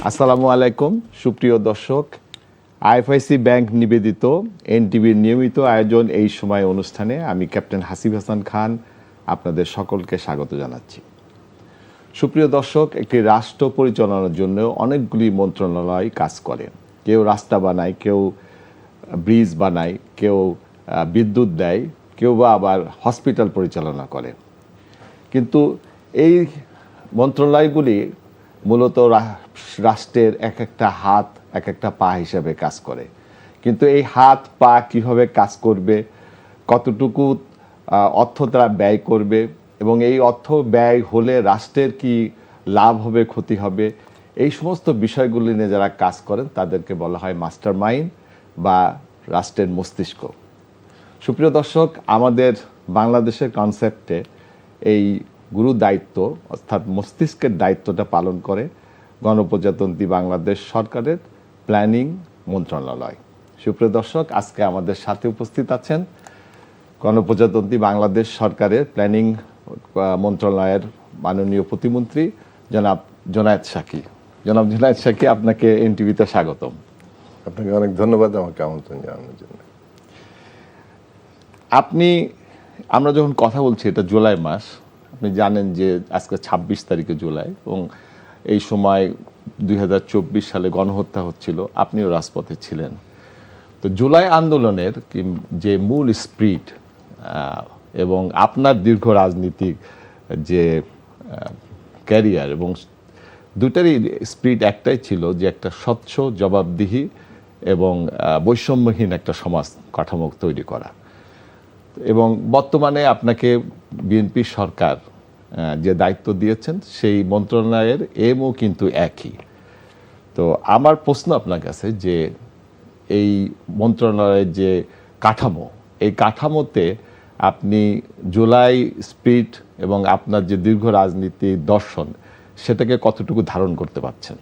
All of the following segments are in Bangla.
আসসালামু আলাইকুম সুপ্রিয় দর্শক, আইএফআইসি ব্যাংক নিবেদিত এনটিভির নিয়মিত আয়োজন এই সময় অনুষ্ঠানে আমি ক্যাপ্টেন হাসিব হাসান খান আপনাদের সকলকে স্বাগত জানাচ্ছি। সুপ্রিয় দর্শক, একটি রাষ্ট্র পরিচালনার জন্য অনেকগুলি মন্ত্রণালয় কাজ করে। কেউ রাস্তা বানায়, কেউ ব্রিজ বানায়, কেউ বিদ্যুৎ দেয়, কেউ বা আবার হসপিটাল পরিচালনা করে। কিন্তু এই মন্ত্রণালয়গুলি মূলত রাষ্ট্রের এক একটা হাত, এক একটা পা হিসাবে কাজ করে। কিন্তু এই হাত পা কিভাবে কাজ করবে, কতটুকু অর্থ তারা ব্যয় করবে এবং এই অর্থ ব্যয় হলে রাষ্ট্রের কি লাভ হবে, ক্ষতি হবে, এই সমস্ত বিষয়গুলি নিয়ে যারা কাজ করেন তাদেরকে বলা হয় মাস্টার মাইন্ড বা রাষ্ট্রের মস্তিষ্ক। সুপ্রিয় দর্শক, আমাদের বাংলাদেশের কনসেপ্টে এই গুরু দায়িত্ব অর্থাৎ মস্তিষ্কের দায়িত্বটা পালন করে গণপ্রজাতন্ত্রী বাংলাদেশ সরকারের প্ল্যানিং মন্ত্রণালয়। সুপ্রিয় দর্শক, আজকে আমাদের সাথে উপস্থিত আছেন গণপ্রজাতন্ত্রী বাংলাদেশ সরকারের প্ল্যানিং মন্ত্রণালয়ের মাননীয় প্রতিমন্ত্রী জনাব জোনায়েদ সাকি। জনাব জোনায়েদ সাকি, আপনাকে এনটিভিতে স্বাগতম। আপনাকে অনেক ধন্যবাদ আমাকে আমন্ত্রণ জানানোর জন্য। আমরা যখন কথা বলছি, এটা জুলাই মাস, আপনি জানেন যে আজকে 26 তারিখে জুলাই এবং এই সময় 2024 সালে গণহত্যা হচ্ছিল, আপনিও রাজপথে ছিলেন। তো জুলাই আন্দোলনের যে মূল স্পিরিট এবং আপনার দীর্ঘ রাজনীতিক যে ক্যারিয়ার এবং দুটারই স্পিরিট একটাই ছিল যে একটা স্বচ্ছ, জবাবদিহি এবং বৈষম্যহীন একটা সমাজ কাঠামো তৈরি করা। এবং বর্তমানে আপনাকে বিএনপি সরকার যে দায়িত্ব দিয়েছেন সেই মন্ত্রণালয়ের এমও কিন্তু একই। তো আমার প্রশ্ন আপনার কাছে যে এই মন্ত্রণালয়ের যে কাঠামো, এই কাঠামোতে আপনি জুলাই স্পিরিট এবং আপনার যে দীর্ঘ রাজনীতি দর্শন সেটাকে কতটুকু ধারণ করতে পারছেন?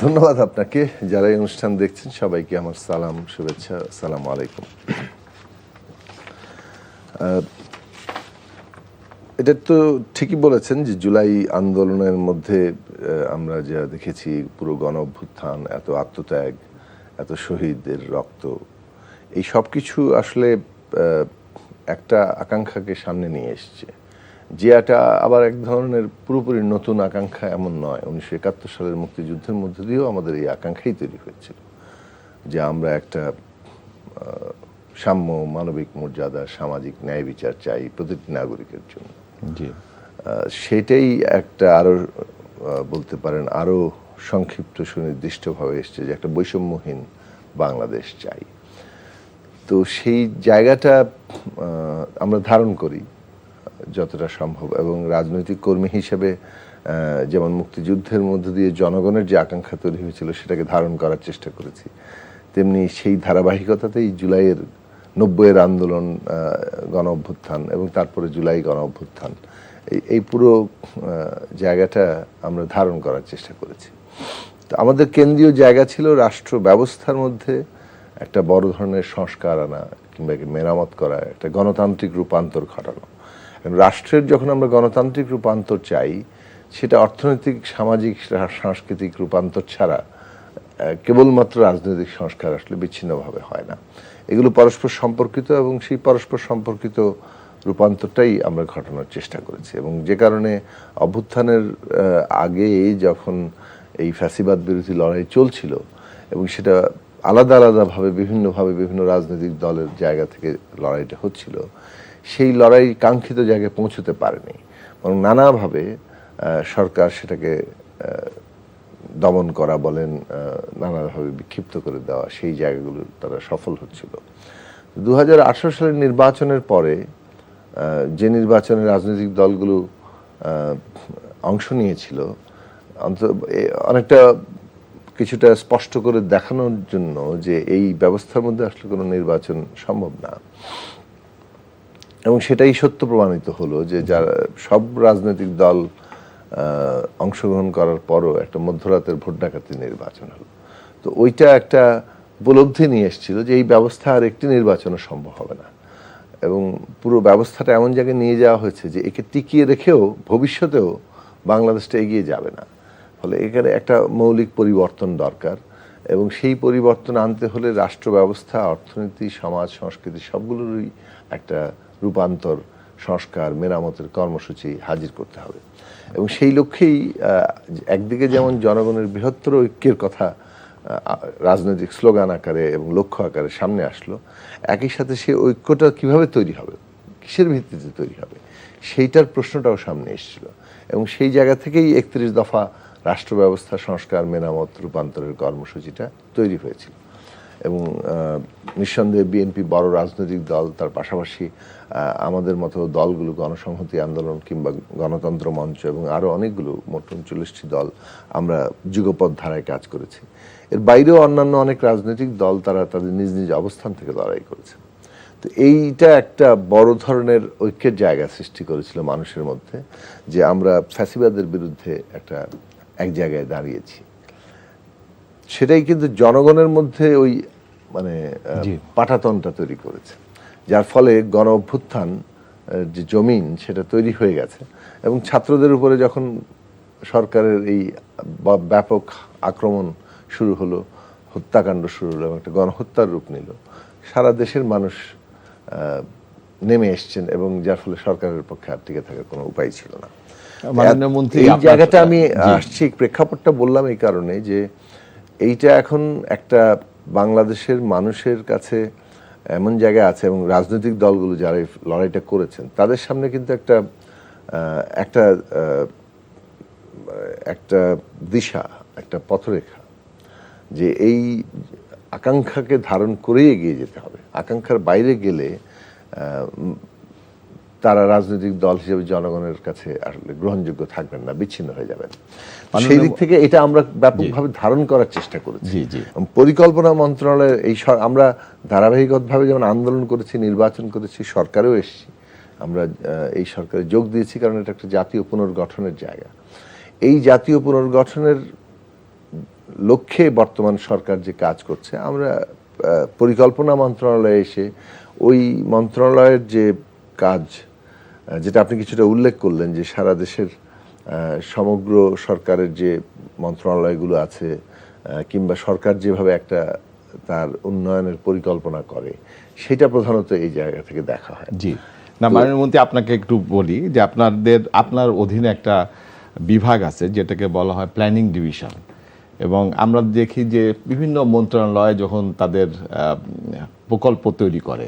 ধন্যবাদ আপনাকে। যারা এই অনুষ্ঠান দেখছেন সবাইকে আমার সালাম, শুভেচ্ছা, আসসালামু আলাইকুম। এটা তো ঠিকই বলেছেন যে জুলাই আন্দোলনের মধ্যে আমরা যা দেখেছি, পুরো গণ অভ্যুত্থান, এত আত্মত্যাগ, এত শহীদদের রক্ত, এই সব কিছু আসলে একটা আকাঙ্ক্ষাকে সামনে নিয়ে এসছে, যে এটা আবার এক ধরনের পুরোপুরি নতুন আকাঙ্ক্ষা এমন নয়। 1971 সালের মুক্তিযুদ্ধের মধ্যে দিয়েও আমাদের এই আকাঙ্ক্ষাই তৈরি হয়েছিল যে আমরা একটা সাম্য, মানবিক মর্যাদা, সামাজিক ন্যায় বিচার চাই প্রতিটি নাগরিকের জন্য। সেটাই একটা আরো বলতে পারেন আরো সংক্ষিপ্ত সুনির্দিষ্টভাবে এসছে যে একটা বৈষম্যহীন বাংলাদেশ চাই। তো সেই জায়গাটা আমরা ধারণ করি যতটা সম্ভব, এবং রাজনৈতিক কর্মী হিসেবে যেমন মুক্তিযুদ্ধের মধ্য দিয়ে জনগণের যে আকাঙ্ক্ষা তৈরি হয়েছিল সেটাকে ধারণ করার চেষ্টা করেছি, তেমনি সেই ধারাবাহিকতাতেই জুলাইয়ের 90-এর আন্দোলন, গণ অভ্যুত্থান এবং তারপরে জুলাই গণ অভ্যুত্থান, এই পুরো জায়গাটা আমরা ধারণ করার চেষ্টা করেছি। তো আমাদের কেন্দ্রীয় জায়গা ছিল রাষ্ট্র ব্যবস্থার মধ্যে একটা বড় ধরনের সংস্কার আনা কিংবা মেরামত করা, একটা গণতান্ত্রিক রূপান্তর ঘটানো। রাষ্ট্রের যখন আমরা গণতান্ত্রিক রূপান্তর চাই, সেটা অর্থনৈতিক, সামাজিক, সাংস্কৃতিক রূপান্তর ছাড়া কেবলমাত্র রাজনৈতিক সংস্কার আসলে বিচ্ছিন্নভাবে হয় না। এগুলো পরস্পর সম্পর্কিত এবং সেই পরস্পর সম্পর্কিত রূপান্তরটাই আমরা ঘটানোর চেষ্টা করেছি। এবং যে কারণে অভ্যুত্থানের আগে যখন এই ফ্যাসিবাদ বিরোধী লড়াই চলছিল এবং সেটা আলাদা আলাদাভাবে বিভিন্ন রাজনৈতিক দলের জায়গা থেকে লড়াইটা হচ্ছিল, সেই লড়াই কাঙ্ক্ষিত জায়গায় পৌঁছতে পারেনি, বরং নানাভাবে সরকার সেটাকে দমন করা বলেন, নানাভাবে বিক্ষিপ্ত করে দেওয়া, সেই জায়গাগুলো তারা সফল হচ্ছিল। 2018 সালের নির্বাচনের পরে যে নির্বাচনে রাজনৈতিক দলগুলো অংশ নিয়েছিল, অনেকটা কিছুটা স্পষ্ট করে দেখানোর জন্য যে এই ব্যবস্থার মধ্যে আসলে কোনো নির্বাচন সম্ভব না, এবং সেটাই সত্য প্রমাণিত হলো যে যারা সব রাজনৈতিক দল অংশগ্রহণ করার পরও একটা মধ্যরাতের ভোট ডাকাতি নির্বাচন হলো। তো ওইটা একটা উপলব্ধি নিয়ে এসেছিল যে এই ব্যবস্থা আর একটি নির্বাচনও সম্ভব হবে না, এবং পুরো ব্যবস্থাটা এমন জায়গায় নিয়ে যাওয়া হয়েছে যে একে টিকিয়ে রেখেও ভবিষ্যতেও বাংলাদেশটা এগিয়ে যাবে না। ফলে এখানে একটা মৌলিক পরিবর্তন দরকার, এবং সেই পরিবর্তন আনতে হলে রাষ্ট্র ব্যবস্থা, অর্থনীতি, সমাজ, সংস্কৃতি সবগুলোরই একটা রূপান্তর, সংস্কার, মেরামতের কর্মসূচি হাজির করতে হবে। এবং সেই লক্ষ্যেই একদিকে যেমন জনগণের বৃহত্তর ঐক্যের কথা রাজনৈতিক স্লোগান আকারে এবং লক্ষ্য আকারে সামনে আসলো, একই সাথে সেই ঐক্যটা কিভাবে তৈরি হবে, কিসের ভিত্তিতে তৈরি হবে, সেইটার প্রশ্নটাও সামনে এসেছিল। এবং সেই জায়গা থেকেই 31 দফা রাষ্ট্র ব্যবস্থা সংস্কার, মেরামত, রূপান্তরের কর্মসূচিটা তৈরি হয়েছিল। এবং নিঃসন্দেহে বিএনপি বড় রাজনৈতিক দল, তার পাশাপাশি আমাদের মতো দলগুলো গণসংহতি আন্দোলন কিংবা গণতন্ত্র মঞ্চ এবং আরও অনেকগুলো, মোট 39টি দল আমরা যুগপৎ ধারায় কাজ করেছি। এর বাইরেও অন্যান্য অনেক রাজনৈতিক দল তারা তাদের নিজ নিজ অবস্থান থেকে লড়াই করেছে। তো এইটা একটা বড় ধরনের ঐক্যের জায়গা সৃষ্টি করেছিল মানুষের মধ্যে, যে আমরা ফ্যাসিবাদের বিরুদ্ধে এক জায়গায় দাঁড়িয়েছি। সেটাই কিন্তু জনগণের মধ্যে ওই মানে পাটাতনটা তৈরি করেছে, যার ফলে গণ অভ্যুত্থান যে জমিন সেটা তৈরি হয়ে গেছে। এবং ছাত্রদের উপরে যখন সরকারের এই ব্যাপক আক্রমণ শুরু হলো, হত্যাকাণ্ড শুরু হলো এবং একটা গণহত্যার রূপ নিল, সারা দেশের মানুষ নেমে এসছেন, এবং যার ফলে সরকারের পক্ষে আর টিকে থাকার কোনো উপায় ছিল না। এই জায়গাটা আমি আসছি, প্রেক্ষাপটটা বললাম এই কারণে যে এইটা এখন একটা বাংলাদেশের মানুষের কাছে এমন জায়গায় আছে, এবং রাজনৈতিক দলগুলো যারা এই লড়াইটা করেছেন তাদের সামনে কিন্তু একটা দিশা, একটা পথরেখা, যে এই আকাঙ্ক্ষাকে ধারণ করেই এগিয়ে যেতে হবে। আকাঙ্ক্ষার বাইরে গেলে তারা রাজনৈতিক দল হিসেবে জনগণের কাছে আসলে গ্রহণযোগ্য থাকবেন না, বিচ্ছিন্ন হয়ে যাবেন। সেই দিক থেকে এটা আমরা ব্যাপকভাবে ধারণ করার চেষ্টা করেছি। পরিকল্পনা মন্ত্রণালয়ের আমরা ধারাবাহিকভাবে যেমন আন্দোলন করেছি, নির্বাচন করেছি, সরকারেও এসেছি, আমরা এই সরকারে যোগ দিয়েছি, কারণ এটা একটা জাতীয় পুনর্গঠনের জায়গা। এই জাতীয় পুনর্গঠনের লক্ষ্যে বর্তমান সরকার যে কাজ করছে, আমরা পরিকল্পনা মন্ত্রণালয়ে এসে ওই মন্ত্রণালয়ের যে কাজ, যেটা আপনি কিছুটা উল্লেখ করলেন, যে সারা দেশের সমগ্র সরকারের যে মন্ত্রণালয়গুলো আছে, কিংবা সরকার যেভাবে তার উন্নয়নের পরিকল্পনা করে, সেটা প্রধানত এই জায়গা থেকে দেখা হয়। জি না, মাননীয় মন্ত্রী, আপনাকে একটু বলি যে আপনার অধীনে একটা বিভাগ আছে যেটাকে বলা হয় প্ল্যানিং ডিভিশন, এবং আমরা দেখি যে বিভিন্ন মন্ত্রণালয় যখন তাদের প্রকল্প তৈরি করে,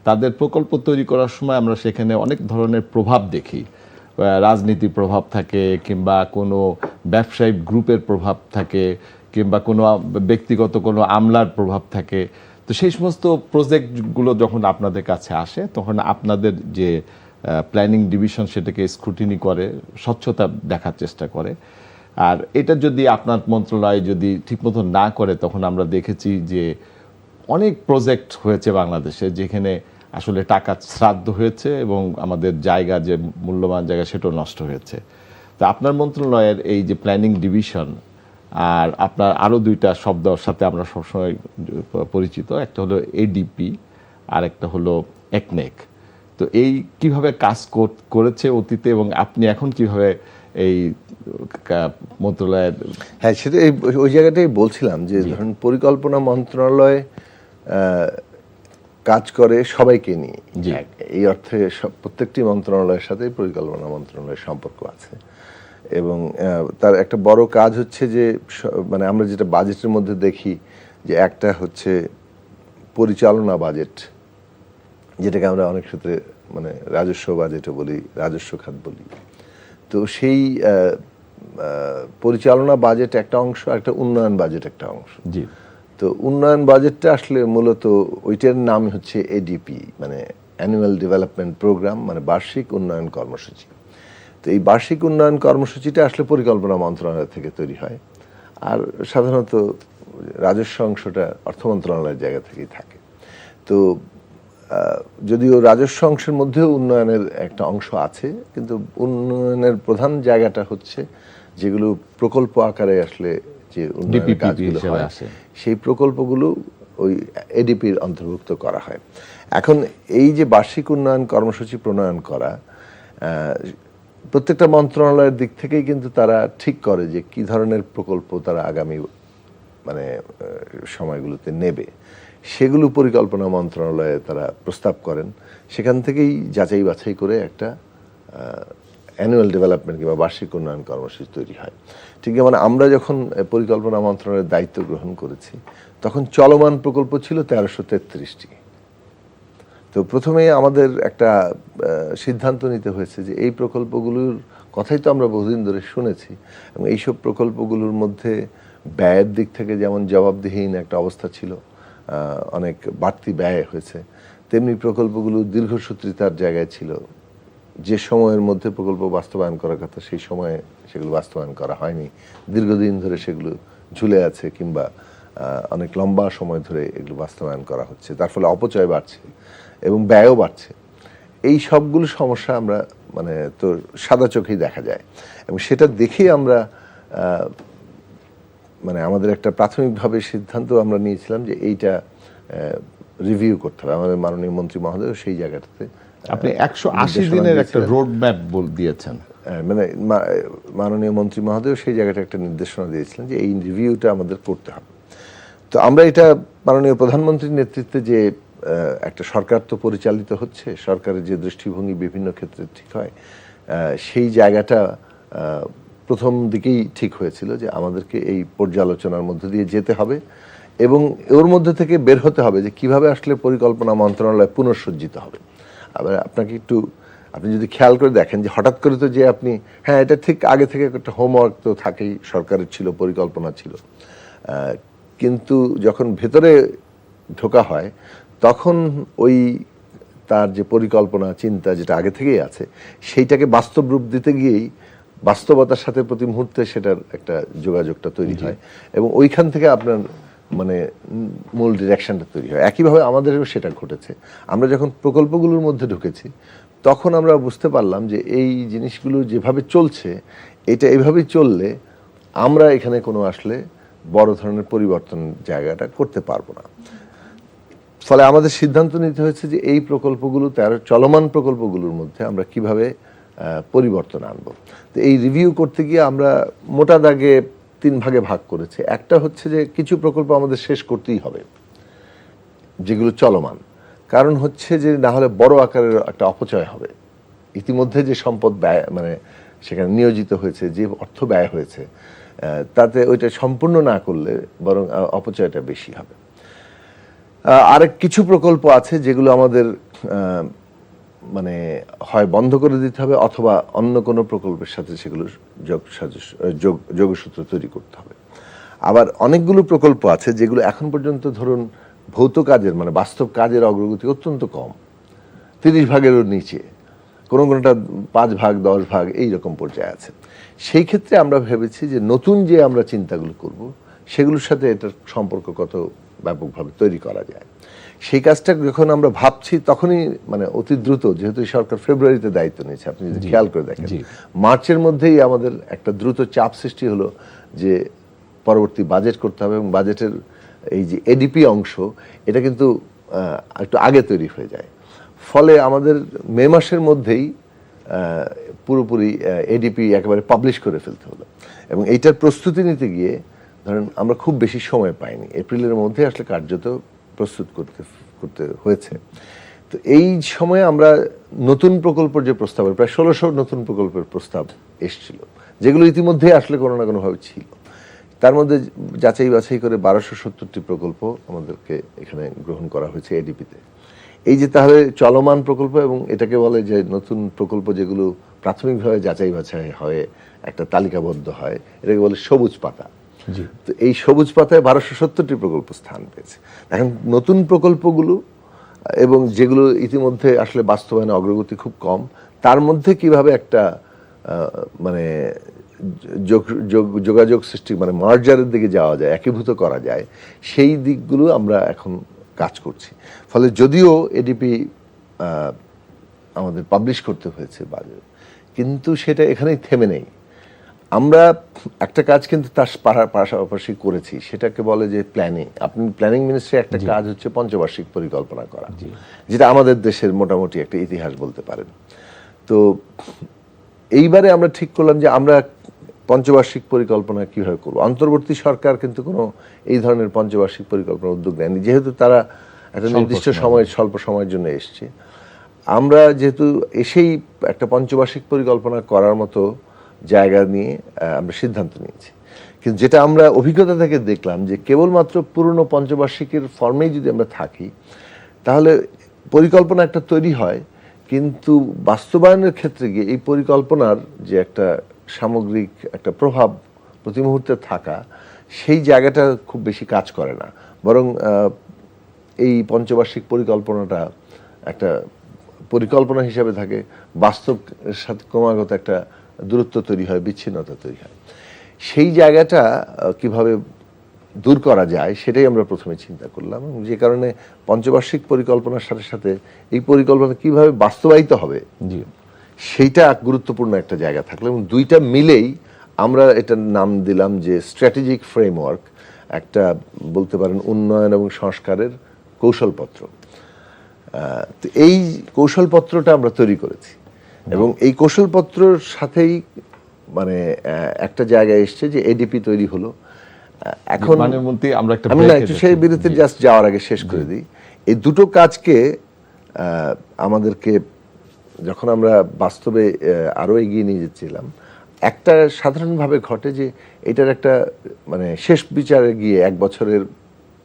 তাদের প্রকল্প তৈরি করার সময় আমরা সেখানে অনেক ধরনের প্রভাব দেখি। রাজনীতির প্রভাব থাকে, কিংবা কোনো ব্যবসায়িক গ্রুপের প্রভাব থাকে, কিংবা কোনো ব্যক্তিগত কোনো আমলার প্রভাব থাকে। তো সেই সমস্ত প্রজেক্টগুলো যখন আপনাদের কাছে আসে, তখন আপনাদের যে প্ল্যানিং ডিভিশন সেটাকে স্ক্রুটিনি করে, স্বচ্ছতা দেখার চেষ্টা করে। আর এটা যদি আপনার মন্ত্রণালয় যদি ঠিকমতো না করে, তখন আমরা দেখেছি যে অনেক প্রজেক্ট হয়েছে বাংলাদেশে যেখানে আসলে টাকা শ্রাদ্ধ হয়েছে, এবং আমাদের জায়গা, যে মূল্যবান জায়গা, সেটাও নষ্ট হয়েছে। তো আপনার মন্ত্রণালয়ের এই যে প্ল্যানিং ডিভিশন, আর আপনার আরও দুইটা শব্দের সাথে আমরা সবসময় পরিচিত, একটা হলো এডিপি আর একটা হলো একনেক। তো এই কিভাবে কাজ করেছে অতীতে, এবং আপনি এখন কিভাবে এই মন্ত্রণালয়ের? হ্যাঁ, সেটা ওই জায়গাটাই বলছিলাম, যে ধরুন পরিকল্পনা মন্ত্রণালয় কাজ করে সবাইকে নিয়ে, এই অর্থে প্রত্যেকটি মন্ত্রণালয়ের সাথে পরিকল্পনা মন্ত্রণালয়ের সম্পর্ক আছে। এবং তার একটা বড় কাজ হচ্ছে যে, মানে আমরা যেটা বাজেটের মধ্যে দেখি, যে একটা হচ্ছে পরিচালনা বাজেট, যেটাকে আমরা অনেক ক্ষেত্রে মানে রাজস্ব বাজেটও বলি, রাজস্ব খাত বলি। তো সেই পরিচালনা বাজেট একটা অংশ, একটা উন্নয়ন বাজেট একটা অংশ। জি। তো উন্নয়ন বাজেটটা আসলে মূলত ওইটার নাম হচ্ছে এডিপি, মানে অ্যানুয়াল ডেভেলপমেন্ট প্রোগ্রাম, মানে বার্ষিক উন্নয়ন কর্মসূচি। তো এই বার্ষিক উন্নয়ন কর্মসূচিটা আসলে পরিকল্পনা মন্ত্রণালয় থেকে তৈরি হয়, আর সাধারণত রাজস্ব অংশটা অর্থ মন্ত্রণালয়ের জায়গা থেকেই থাকে। তো যদিও রাজস্ব অংশের মধ্যেও উন্নয়নের একটা অংশ আছে, কিন্তু উন্নয়নের প্রধান জায়গাটা হচ্ছে যেগুলো প্রকল্প আকারে আসলে যে উন্নয়নের কাজগুলো হয়, সেই প্রকল্পগুলো ওই এডিপির অন্তর্ভুক্ত করা হয়। এখন এই যে বার্ষিক উন্নয়ন কর্মসূচি প্রণয়ন করা, প্রত্যেকটা মন্ত্রণালয়ের দিক থেকেই কিন্তু তারা ঠিক করে যে কি ধরনের প্রকল্প তারা আগামী মানে সময়গুলোতে নেবে, সেগুলো পরিকল্পনা মন্ত্রণালয়ে তারা প্রস্তাব করেন। সেখান থেকেই যাচাই বাছাই করে একটা অ্যানুয়াল ডেভেলপমেন্ট কিংবা বার্ষিক উন্নয়ন কর্মসূচি তৈরি হয়। ঠিক যেমন আমরা যখন পরিকল্পনা মন্ত্রণালয়ের দায়িত্ব গ্রহণ করেছি, তখন চলমান প্রকল্প ছিল 1333টি। তো প্রথমে আমাদের একটা সিদ্ধান্ত নিতে হয়েছে যে এই প্রকল্পগুলোর কথাই তো আমরা বহুদিন ধরে শুনেছি, এবং এইসব প্রকল্পগুলোর মধ্যে ব্যয়ের দিক থেকে যেমন জবাবদিহিহীন একটা অবস্থা ছিল, অনেক বাড়তি ব্যয় হয়েছে, তেমনি প্রকল্পগুলো দীর্ঘসূত্রিতার জায়গায় ছিল। যে সময়ের মধ্যে প্রকল্প বাস্তবায়ন করার কথা সেই সময়ে সেগুলো বাস্তবায়ন করা হয়নি, দীর্ঘদিন ধরে সেগুলো ঝুলে আছে, কিংবা অনেক লম্বা সময় ধরে এগুলো বাস্তবায়ন করা হচ্ছে, তার ফলে অপচয় বাড়ছে এবং ব্যয়ও বাড়ছে। এই সবগুলো সমস্যা আমরা মানে তো সাদা চোখেই দেখা যায়, এবং সেটা দেখেই আমরা মানে আমাদের একটা প্রাথমিকভাবে সিদ্ধান্ত আমরা নিয়েছিলাম যে এইটা রিভিউ করতে হবে। আমাদের মাননীয় মন্ত্রী মহোদয় সেই জায়গাটাতে আপনি 180 দিনের একটা রোড ম্যাপ দিয়েছেন, মানে মাননীয় মন্ত্রী মহোদয় সেই জায়গাটা একটা নির্দেশনা দিয়েছিলেন যে এই রিভিউটা আমাদের করতে হবে। তো আমরা এটা মাননীয় প্রধানমন্ত্রীর নেতৃত্বে যে একটা সরকার তো পরিচালিত হচ্ছে, সরকারের যে দৃষ্টিভঙ্গি বিভিন্ন ক্ষেত্রে ঠিক হয়, সেই জায়গাটা প্রথম দিকেই ঠিক হয়েছিল যে আমাদেরকে এই পর্যালোচনার মধ্যে দিয়ে যেতে হবে, এবং ওর মধ্যে থেকে বের হতে হবে যে কিভাবে আসলে পরিকল্পনা মন্ত্রণালয় পুনঃসজ্জিত হবে। আবার আপনাকে একটু, আপনি যদি খেয়াল করে দেখেন যে হঠাৎ করে তো যে আপনি, হ্যাঁ এটা ঠিক আগে থেকে একটা হোমওয়ার্ক তো থাকেই, সরকারের ছিল, পরিকল্পনা ছিল, কিন্তু যখন ভেতরে ঢোকা হয় তখন ওই তার যে পরিকল্পনা চিন্তা যেটা আগে থেকেই আছে সেইটাকে বাস্তব রূপ দিতে গিয়েই বাস্তবতার সাথে প্রতি মুহূর্তে সেটার একটা যোগাযোগটা তৈরি হয়, এবং ওইখান থেকে আপনার মানে মূল ডিরেকশনটা তৈরি হয়। একইভাবে আমাদেরও সেটা ঘটেছে। আমরা যখন প্রকল্পগুলোর মধ্যে ঢুকেছি তখন আমরা বুঝতে পারলাম যে এই জিনিসগুলো যেভাবে চলছে, এটা এভাবেই চললে আমরা এখানে কোনো আসলে বড় ধরনের পরিবর্তন জায়গাটা করতে পারবো না। ফলে আমাদের সিদ্ধান্ত নিতে হয়েছে যে এই প্রকল্পগুলো, চলমান প্রকল্পগুলোর মধ্যে আমরা কিভাবে পরিবর্তন আনব। তো এই রিভিউ করতে গিয়ে আমরা মোটা দাগে 3 ভাগে ভাগ করেছি। একটা হচ্ছে যে কিছু প্রকল্প আমাদের শেষ করতেই হবে যেগুলো চলমান, কারণ হচ্ছে যে না হলে বড় আকারের একটা অপচয় হবে। ইতিমধ্যে যে সম্পদ ব্যয় মানে সেখানে নিয়োজিত হয়েছে, যে অর্থ ব্যয় হয়েছে, তাতে ওইটা সম্পূর্ণ না করলে বরং অপচয়টা বেশি হবে। আরেক কিছু প্রকল্প আছে যেগুলো আমাদের মানে হয় বন্ধ করে দিতে হবে অথবা অন্য কোনো প্রকল্পের সাথে সেগুলো যোগসূত্র তৈরি করতে হবে। আবার অনেকগুলো প্রকল্প আছে যেগুলো এখন পর্যন্ত ধরুন ভৌত কাজের মানে বাস্তব কাজের অগ্রগতি অত্যন্ত কম, 30 ভাগেরও নিচে, কোনোটা 5 ভাগ 10 ভাগ এইরকম পর্যায়ে আছে। সেই ক্ষেত্রে আমরা ভেবেছি যে নতুন যে আমরা চিন্তাগুলো করব সেগুলোর সাথে এটার সম্পর্ক কত ব্যাপকভাবে তৈরি করা যায়। সেই কাজটা যখন আমরা ভাবছি তখনই মানে অতি দ্রুত, যেহেতু সরকার ফেব্রুয়ারিতে দায়িত্ব নিয়েছে, আপনি যদি খেয়াল করে দেখেন মার্চের মধ্যেই আমাদের একটা দ্রুত চাপ সৃষ্টি হলো যে পরবর্তী বাজেট করতে হবে, এবং বাজেটের এই যে এডিপি অংশ এটা কিন্তু একটু আগে তৈরি হয়ে যায়। ফলে আমাদের মে মাসের মধ্যেই পুরোপুরি এডিপি একেবারে পাবলিশ করে ফেলতে হলো, এবং এইটার প্রস্তুতি নিতে গিয়ে ধরেন আমরা খুব বেশি সময় পাইনি, এপ্রিলের মধ্যে আসলে কার্যত প্রস্তুত করতে হয়েছে। তো এই সময়ে আমরা নতুন প্রকল্পের যে প্রস্তাব, প্রায় 1600 নতুন প্রকল্পের প্রস্তাব এসেছিল, যেগুলো ইতিমধ্যে আসলে কোনো না কোনোভাবে ছিল। তার মধ্যে যাচাই বাছাই করে 1270টি প্রকল্প আমাদেরকে এখানে গ্রহণ করা হয়েছে এডিপিতে। এই যে তাহলে চলমান প্রকল্প, এবং এটাকে বলে যে নতুন প্রকল্প যেগুলো প্রাথমিকভাবে যাচাই বাছাই হয়, একটা তালিকাবদ্ধ হয়, এটাকে বলে সবুজ পাতা। তো এই সবুজ পাতায় 1270টি প্রকল্প স্থান পেয়েছে। এখন নতুন প্রকল্পগুলো এবং যেগুলো ইতিমধ্যে আসলে বাস্তবায়নে অগ্রগতি খুব কম, তার মধ্যে কিভাবে একটা মানে যোগাযোগ সৃষ্টি মানে মার্জারের দিকে যাওয়া যায়, একীভূত করা যায়, সেই দিকগুলো আমরা এখন কাজ করছি। ফলে যদিও এডিপি আমাদের পাবলিশ করতে হয়েছে বাজেট, কিন্তু সেটা এখানেই থেমে নেই। আমরা একটা কাজ কিন্তু তার পাশাপাশি করেছি, সেটাকে বলে যে প্ল্যানিং। আপনি প্ল্যানিং মিনিস্ট্রি একটা কাজ হচ্ছে পঞ্চবার্ষিক পরিকল্পনা করা, যেটা আমাদের দেশের মোটামুটি একটা ইতিহাস বলতে পারেন। তো এইবারে আমরা ঠিক করলাম যে আমরা পঞ্চবার্ষিক পরিকল্পনা কিভাবে করব। অন্তর্বর্তী সরকার কিন্তু কোনো এই ধরনের পঞ্চবার্ষিক পরিকল্পনার উদ্যোগ নেয়নি, যেহেতু তারা একটা নির্দিষ্ট সময়, স্বল্প সময়ের জন্য এসছে। আমরা যেহেতু এসেই একটা পঞ্চবার্ষিক পরিকল্পনা করার মতো জায়গা নিয়ে আমরা সিদ্ধান্ত নিয়েছি। কিন্তু যেটা আমরা অভিজ্ঞতা থেকে দেখলাম যে কেবলমাত্র পুরনো পঞ্চবার্ষিকের ফর্মেই যদি আমরা থাকি, তাহলে পরিকল্পনা একটা তৈরি হয়, কিন্তু বাস্তবায়নের ক্ষেত্রে গিয়ে এই পরিকল্পনার যে একটা সামগ্রিক একটা প্রভাব প্রতি মুহূর্তে থাকা, সেই জায়গাটা খুব বেশি কাজ করে না। বরং এই পঞ্চবার্ষিক পরিকল্পনাটা একটা পরিকল্পনা হিসাবে থাকে, বাস্তবের সাথে ক্রমাগত একটা দূরত্ব তৈরি হয়, বিচ্ছিন্নতা তৈরি হয়। সেই জায়গাটা কিভাবে দূর করা যায় সেটাই আমরা প্রথমে চিন্তা করলাম, এবং যে কারণে পঞ্চবার্ষিক পরিকল্পনার সাথে সাথে এই পরিকল্পনা কিভাবে বাস্তবায়িত হবে সেইটা গুরুত্বপূর্ণ একটা জায়গা থাকলো, এবং দুইটা মিলেই আমরা এটার নাম দিলাম যে স্ট্র্যাটেজিক ফ্রেমওয়ার্ক, একটা বলতে পারেন উন্নয়ন এবং সংস্কারের কৌশলপত্র। তো এই কৌশলপত্রটা আমরা তৈরি করেছি, এবং এই কৌশলপত্রের সাথেই মানে একটা জায়গায় এসছে যে এডিপি তৈরি হলো। এখন আমি না একটু সেই বিরতি জাস্ট যাওয়ার আগে শেষ করে দিই, এই দুটো কাজকে আমাদেরকে যখন আমরা বাস্তবে আরো এগিয়ে নিয়ে যাচ্ছিলাম, একটা সাধারণভাবে ঘটে যে এটার একটা মানে শেষ বিচারে গিয়ে 1 বছরের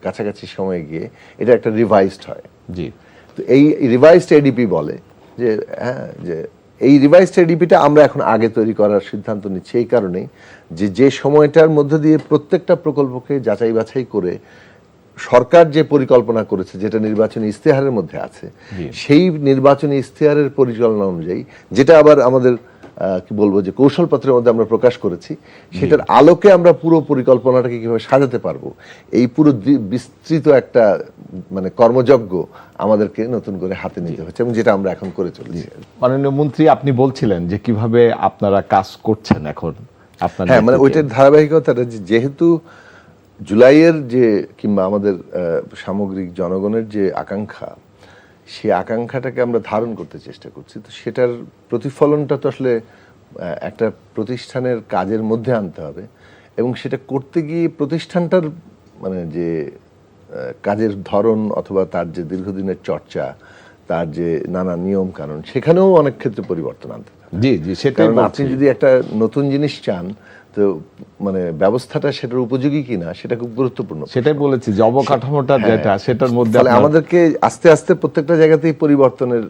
কাছাকাছি সময়ে গিয়ে এটা একটা রিভাইজড হয়। জি, তো এই রিভাইজড এডিপি বলে যে হ্যাঁ, যে এই রিভাইজড এডিপিটা আমরা এখন আগে তৈরি করার সিদ্ধান্ত নিচ্ছি এই কারণেই যে সময়টার মধ্যে দিয়ে প্রত্যেকটা প্রকল্পকে যাচাই বাছাই করে সরকার যে পরিকল্পনা করেছে, যেটা নির্বাচনী ইশতেহারের মধ্যে আছে, সেই নির্বাচনী ইশতেহারের পরিচালনা অনুযায়ী, যেটা আবার আমাদের কি বলবো যে কৌশলপত্রের মধ্যে আমরা প্রকাশ করেছি, সেটার আলোকে আমরা পুরো পরিকল্পনাটাকে কিভাবে সাজাতে পারবো, এই পুরো বিস্তৃত একটা মানে কর্মযজ্ঞ আমাদেরকে নতুন করে হাতে নিতে হচ্ছে, এবং যেটা আমরা এখন করে চলেছি। মাননীয় মন্ত্রী, আপনি বলছিলেন যে কিভাবে আপনারা কাজ করছেন এখন। হ্যাঁ, মানে ওইটার ধারাবাহিকতাটা যেহেতু জুলাইয়ের যে কিংবা আমাদের সামগ্রিক জনগণের যে আকাঙ্ক্ষা, সেই আকাঙ্ক্ষাটাকে আমরা ধারণ করতে চেষ্টা করছি। তো সেটার প্রতিফলনটা তো আসলে একটা প্রতিষ্ঠানের কাজের মধ্যে আনতে হবে, এবং সেটা করতে গিয়ে প্রতিষ্ঠানটার মানে যে কাজের ধরন অথবা তার যে দীর্ঘদিনের চর্চা, তার যে নানা নিয়ম কানুন, সেখানেও অনেক ক্ষেত্রে পরিবর্তন আনতে হবে। জি জি, সেটাই। আপনি যদি একটা নতুন জিনিস চান, তো মানে ব্যবস্থাটা সেটার উপযোগী কিনা সেটা খুব গুরুত্বপূর্ণ। সেটাই বলেছি যে অবকাঠামোটা যেটা, সেটার মধ্যে আমাদেরকে আস্তে আস্তে প্রত্যেকটা জায়গাতেই পরিবর্তনের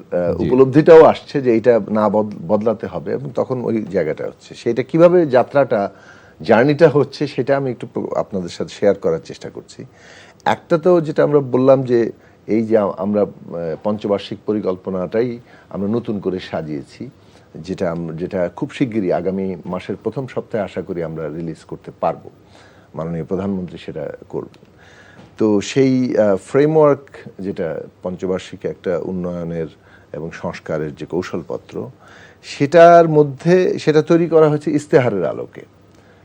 উপলব্ধিটাও আসছে যে এটা না বদলাতে হবে, এবং তখন ওই জায়গাটা হচ্ছে সেটা কিভাবে যাত্রাটা জার্নিটা হচ্ছে সেটা আমি একটু আপনাদের সাথে শেয়ার করার চেষ্টা করছি। একটা তো যেটা আমরা বললাম যে এই যে আমরা পঞ্চবার্ষিক পরিকল্পনাটাই আমরা নতুন করে সাজিয়েছি, যেটা খুব শিগগিরই আগামী মাসের প্রথম সপ্তাহে আশা করি আমরা রিলিজ করতে পারবো, মাননীয় প্রধানমন্ত্রী সেটা করবেন। তো সেই ফ্রেমওয়ার্ক, যেটা পঞ্চবার্ষিক একটা উন্নয়নের এবং সংস্কারের যে কৌশলপত্র, সেটার মধ্যে সেটা তৈরি করা হয়েছে ইশতেহারের আলোকে।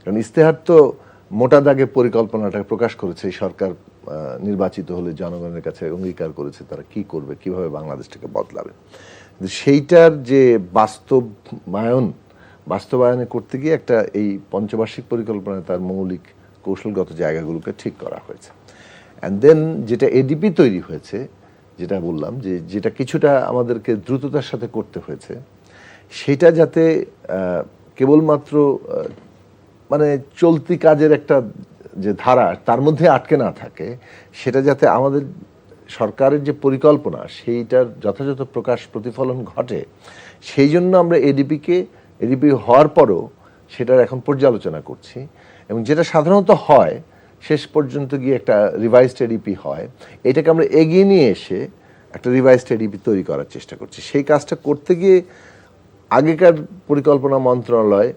কারণ ইশতেহার তো মোটা দাগে পরিকল্পনাটা প্রকাশ করেছে, এই সরকার নির্বাচিত হলে জনগণের কাছে অঙ্গীকার করেছে তারা কি করবে, কিভাবে বাংলাদেশটাকে বদলাবে। সেইটার যে বাস্তবায়নে করতে গিয়ে একটা এই পঞ্চবার্ষিক পরিকল্পনায় তার মৌলিক কৌশলগত জায়গাগুলোকে ঠিক করা হয়েছে। অ্যান্ড দেন যেটা এডিপি তৈরি হয়েছে, যেটা বললাম যে যেটা কিছুটা আমাদেরকে দ্রুততার সাথে করতে হয়েছে, সেটা যাতে কেবলমাত্র মানে চলতি কাজের একটা যে ধারা তার মধ্যে আটকে না থাকে, সেটা যাতে আমাদের সরকারের যে পরিকল্পনা সেইটার যথাযথ প্রকাশ প্রতিফলন ঘটে, সেই জন্য আমরা এডিপি হওয়ার পরও সেটার এখন পর্যালোচনা করছি, এবং যেটা সাধারণত হয় শেষ পর্যন্ত গিয়ে একটা রিভাইজড এডিপি হয়, এটাকে আমরা এগিয়ে নিয়ে এসে একটা রিভাইজড এডিপি তৈরি করার চেষ্টা করছি। সেই কাজটা করতে গিয়ে আগেকার পরিকল্পনা মন্ত্রণালয়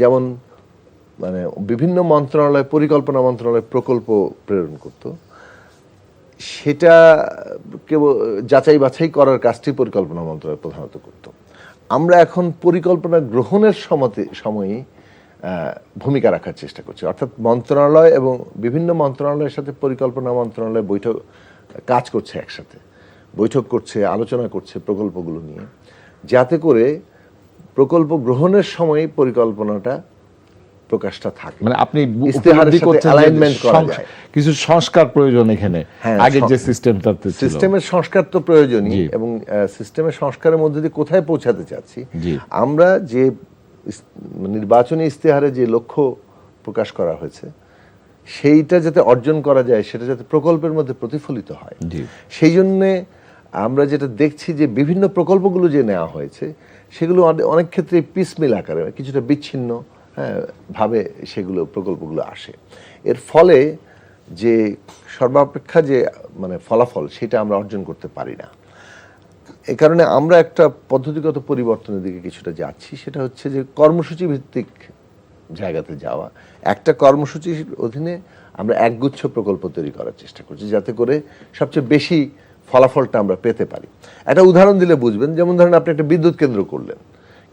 যেমন মানে বিভিন্ন মন্ত্রণালয়, পরিকল্পনা মন্ত্রণালয় প্রকল্প প্রেরণ করত, সেটা কেবল যাচাই বাছাই করার কাজটি পরিকল্পনা মন্ত্রণালয় প্রধানত করত। আমরা এখন পরিকল্পনা গ্রহণের সময়ই ভূমিকা রাখার চেষ্টা করছি, অর্থাৎ মন্ত্রণালয় এবং বিভিন্ন মন্ত্রণালয়ের সাথে পরিকল্পনা মন্ত্রণালয় কাজ করছে, একসাথে বৈঠক করছে, আলোচনা করছে প্রকল্পগুলো নিয়ে, যাতে করে প্রকল্প গ্রহণের সময় পরিকল্পনাটা প্রকাশটা থাকে, মানে আপনি ইস্তেহারের উপলব্ধি সাথে করছেন যে alignment করা যায়। কিছু সংস্কার প্রয়োজন এখানে, হ্যাঁ, আগের যে সিস্টেমটাতে ছিল। সিস্টেমের সংস্কার তো প্রয়োজনই, জি। এবং সিস্টেমের সংস্কারের মধ্যে দিয়ে কোথায় পৌঁছাতে চাচ্ছি, জি। আমরা যে নির্বাচনী ইস্তেহারে যে লক্ষ্য প্রকাশ করা হয়েছে সেইটা যাতে অর্জন করা যায়, সেটা যাতে প্রকল্পের মধ্যে প্রতিফলিত হয়, জি। সেই জন্যে আমরা যেটা দেখছি যে বিভিন্ন প্রকল্পগুলো যে নেওয়া হয়েছে সেগুলো অনেক ক্ষেত্রে পিসমিল আকারে, কিছুটা বিচ্ছিন্ন ভাবে সেগুলো প্রকল্পগুলো আসে। এর ফলে যে সর্বাপেক্ষা যে মানে ফলাফল, সেটা আমরা অর্জন করতে পারি না। এ কারণে আমরা একটা পদ্ধতিগত পরিবর্তনের দিকে কিছুটা যাচ্ছি, সেটা হচ্ছে যে কর্মসূচি ভিত্তিক জায়গাতে যাওয়া। একটা কর্মসূচির অধীনে আমরা একগুচ্ছ প্রকল্প তৈরি করার চেষ্টা করছি, যাতে করে সবচেয়ে বেশি ফলাফলটা আমরা পেতে পারি। একটা উদাহরণ দিলে বুঝবেন, যেমন ধরেন আপনি একটা বিদ্যুৎ কেন্দ্র করলেন,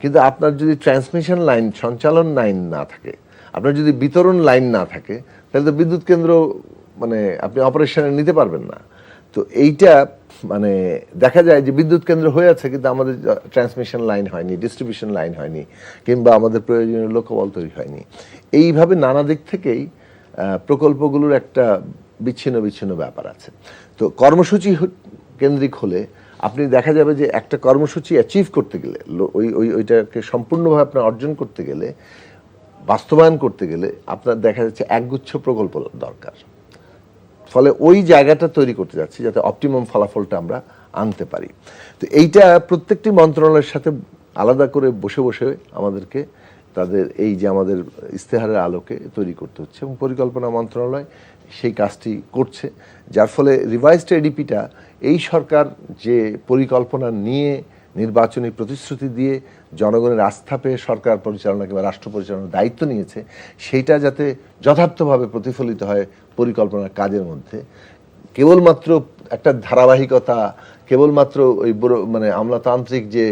কিন্তু আপনার যদি ট্রান্সমিশন লাইন, সঞ্চালন লাইন না থাকে, আপনার যদি বিতরণ লাইন না থাকে, তাহলে তো বিদ্যুৎ কেন্দ্র মানে আপনি অপারেশনে নিতে পারবেন না। তো এইটা মানে দেখা যায় যে বিদ্যুৎ কেন্দ্র হয়ে আছে, কিন্তু আমাদের ট্রান্সমিশন লাইন হয়নি, ডিস্ট্রিবিউশন লাইন হয়নি, কিংবা আমাদের প্রয়োজনীয় লোকবল তৈরি হয়নি। এইভাবে নানা দিক থেকেই প্রকল্পগুলোর একটা বিচ্ছিন্ন বিচ্ছিন্ন ব্যাপার আছে। তো কর্মসূচি কেন্দ্রিক হলে আপনি দেখা যাবে যে একটা কর্মসূচি অ্যাচিভ করতে গেলে, ওইটাকে সম্পূর্ণভাবে আপনার অর্জন করতে গেলে, বাস্তবায়ন করতে গেলে আপনার দেখা যাচ্ছে একগুচ্ছ প্রকল্প দরকার। ফলে ওই জায়গাটা তৈরি করতে যাচ্ছি যাতে অপটিমাম ফলাফলটা আমরা আনতে পারি। তো এইটা প্রত্যেকটি মন্ত্রণালয়ের সাথে আলাদা করে বসে বসে আমাদেরকে তাদের এই যে আমাদের ইস্তেহারের আলোকে তৈরি করতে হচ্ছে, এবং পরিকল্পনা মন্ত্রণালয় সেই কাজটি করছে, যার ফলে রিভাইজড এডিপিটা এই সরকার যে পরিকল্পনা নিয়ে নির্বাচনী প্রতিশ্রুতি দিয়ে জনগণের আস্থা পেয়ে সরকার পরিচালনা কিংবা রাষ্ট্র পরিচালনার দায়িত্ব নিয়েছে, সেইটা যাতে যথার্থভাবে প্রতিফলিত হয় পরিকল্পনার কাজের মধ্যে। কেবলমাত্র একটা ধারাবাহিকতা, কেবলমাত্র ওই মানে আমলাতান্ত্রিক যে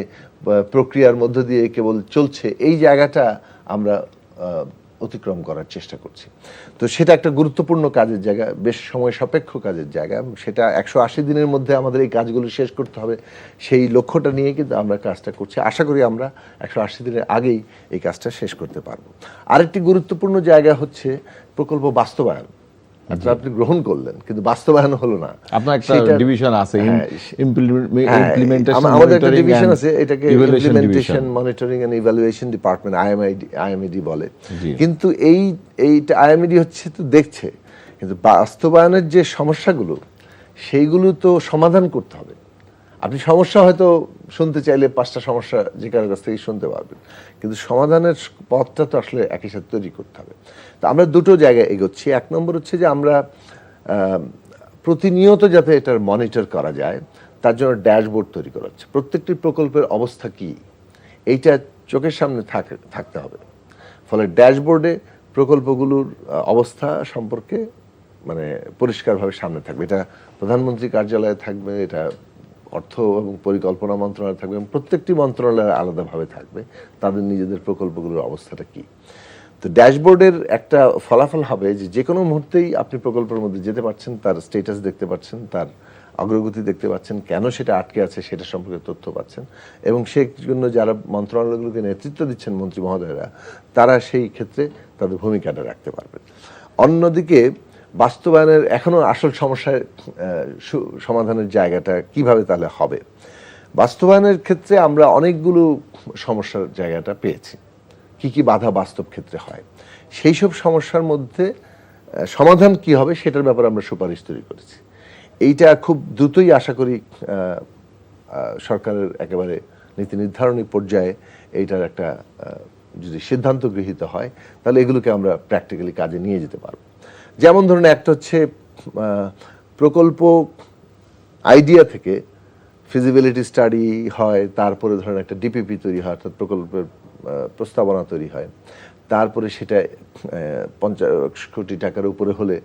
প্রক্রিয়ার মধ্য দিয়ে কেবল চলছে, এই জায়গাটা আমরা অতিক্রম করার চেষ্টা করছি। তো সেটা একটা গুরুত্বপূর্ণ কাজের জায়গা, বেশ সময় সাপেক্ষ কাজের জায়গা। সেটা 180 দিনের মধ্যে আমাদের এই কাজগুলো শেষ করতে হবে, সেই লক্ষ্যটা নিয়ে কিন্তু আমরা কাজটা করছি। আশা করি আমরা 180 দিনের আগেই এই কাজটা শেষ করতে পারবো। আরেকটি গুরুত্বপূর্ণ জায়গা হচ্ছে প্রকল্প বাস্তবায়ন। আপনি গ্রহণ করলেন কিন্তু বাস্তবায়ন হলো না। আপনার একটা ডিভিশন আছে, ইমপ্লিমেন্টেশন, আমাদের একটা ডিভিশন আছে, এটাকে implementation, monitoring and evaluation department, IMED বলে। কিন্তু এইটা আইএমইডি হচ্ছে তো দেখছে, কিন্তু বাস্তবায়নের যে সমস্যাগুলো সেইগুলো তো সমাধান করতে হবে। আপনি সমস্যা হয়তো শুনতে চাইলে 5টা সমস্যা যে কারোর কাছ থেকে শুনতে পারবেন, কিন্তু সমাধানের পথটা তো আসলে একই সাথে তৈরি করতে হবে। তো আমরা দুটো জায়গায় এগোচ্ছি। 1 নম্বর হচ্ছে যে আমরা প্রতিনিয়ত যাতে এটার মনিটর করা যায়, তার জন্য ড্যাশবোর্ড তৈরি করা হচ্ছে। প্রত্যেকটি প্রকল্পের অবস্থা কি, এইটা চোখের সামনে থাকতে হবে। ফলে ড্যাশবোর্ডে প্রকল্পগুলোর অবস্থা সম্পর্কে মানে পরিষ্কারভাবে সামনে থাকবে। এটা প্রধানমন্ত্রী কার্যালয়ে থাকবে, এটা অর্থ এবং পরিকল্পনা মন্ত্রণালয় থাকবে, এবং প্রত্যেকটি মন্ত্রণালয় আলাদাভাবে থাকবে তাদের নিজেদের প্রকল্পগুলোর অবস্থাটা কি। তো ড্যাশবোর্ডের একটা ফলাফল হবে যে কোনো মুহূর্তেই আপনি প্রকল্পের মধ্যে যেতে পারছেন, তার স্ট্যাটাস দেখতে পাচ্ছেন, তার অগ্রগতি দেখতে পাচ্ছেন, কেন সেটা আটকে আছে সেটা সম্পর্কে তথ্য পাচ্ছেন, এবং সেই জন্য যারা মন্ত্রণালয়গুলোকে নেতৃত্ব দিচ্ছেন মন্ত্রী মহোদয়রা, তারা সেই ক্ষেত্রে তাদের ভূমিকাটা রাখতে পারবেন। অন্যদিকে বাস্তবায়নের এখনো আসল সমস্যার সমাধানের জায়গাটা কিভাবে তাহলে হবে। বাস্তবায়নের ক্ষেত্রে আমরা অনেকগুলো সমস্যার জায়গাটা পেয়েছি, কি বাধা বাস্তব ক্ষেত্রে হয়, সেই সব সমস্যার মধ্যে সমাধান কি হবে সেটার ব্যাপারে আমরা সুপারিশ তৈরি করেছি। এইটা খুব দ্রুতই আশা করি সরকারের একেবারে নীতি নির্ধারণী পর্যায়ে এইটার একটা যদি সিদ্ধান্ত গৃহীত হয়, তাহলে এগুলোকে আমরা প্র্যাকটিক্যালি কাজে নিয়ে যেতে পারবো। যেমন ধরুন, একটা হচ্ছে প্রকল্প আইডিয়া থেকে ফিজিবিলিটি স্টাডি হয়, তারপরে ধরেন একটা ডিপিপি তৈরি হয়, অর্থাৎ প্রকল্পের প্রস্তাবনা তৈরি হয়, তারপরে সেটা 50 কোটি টাকার উপরে হলে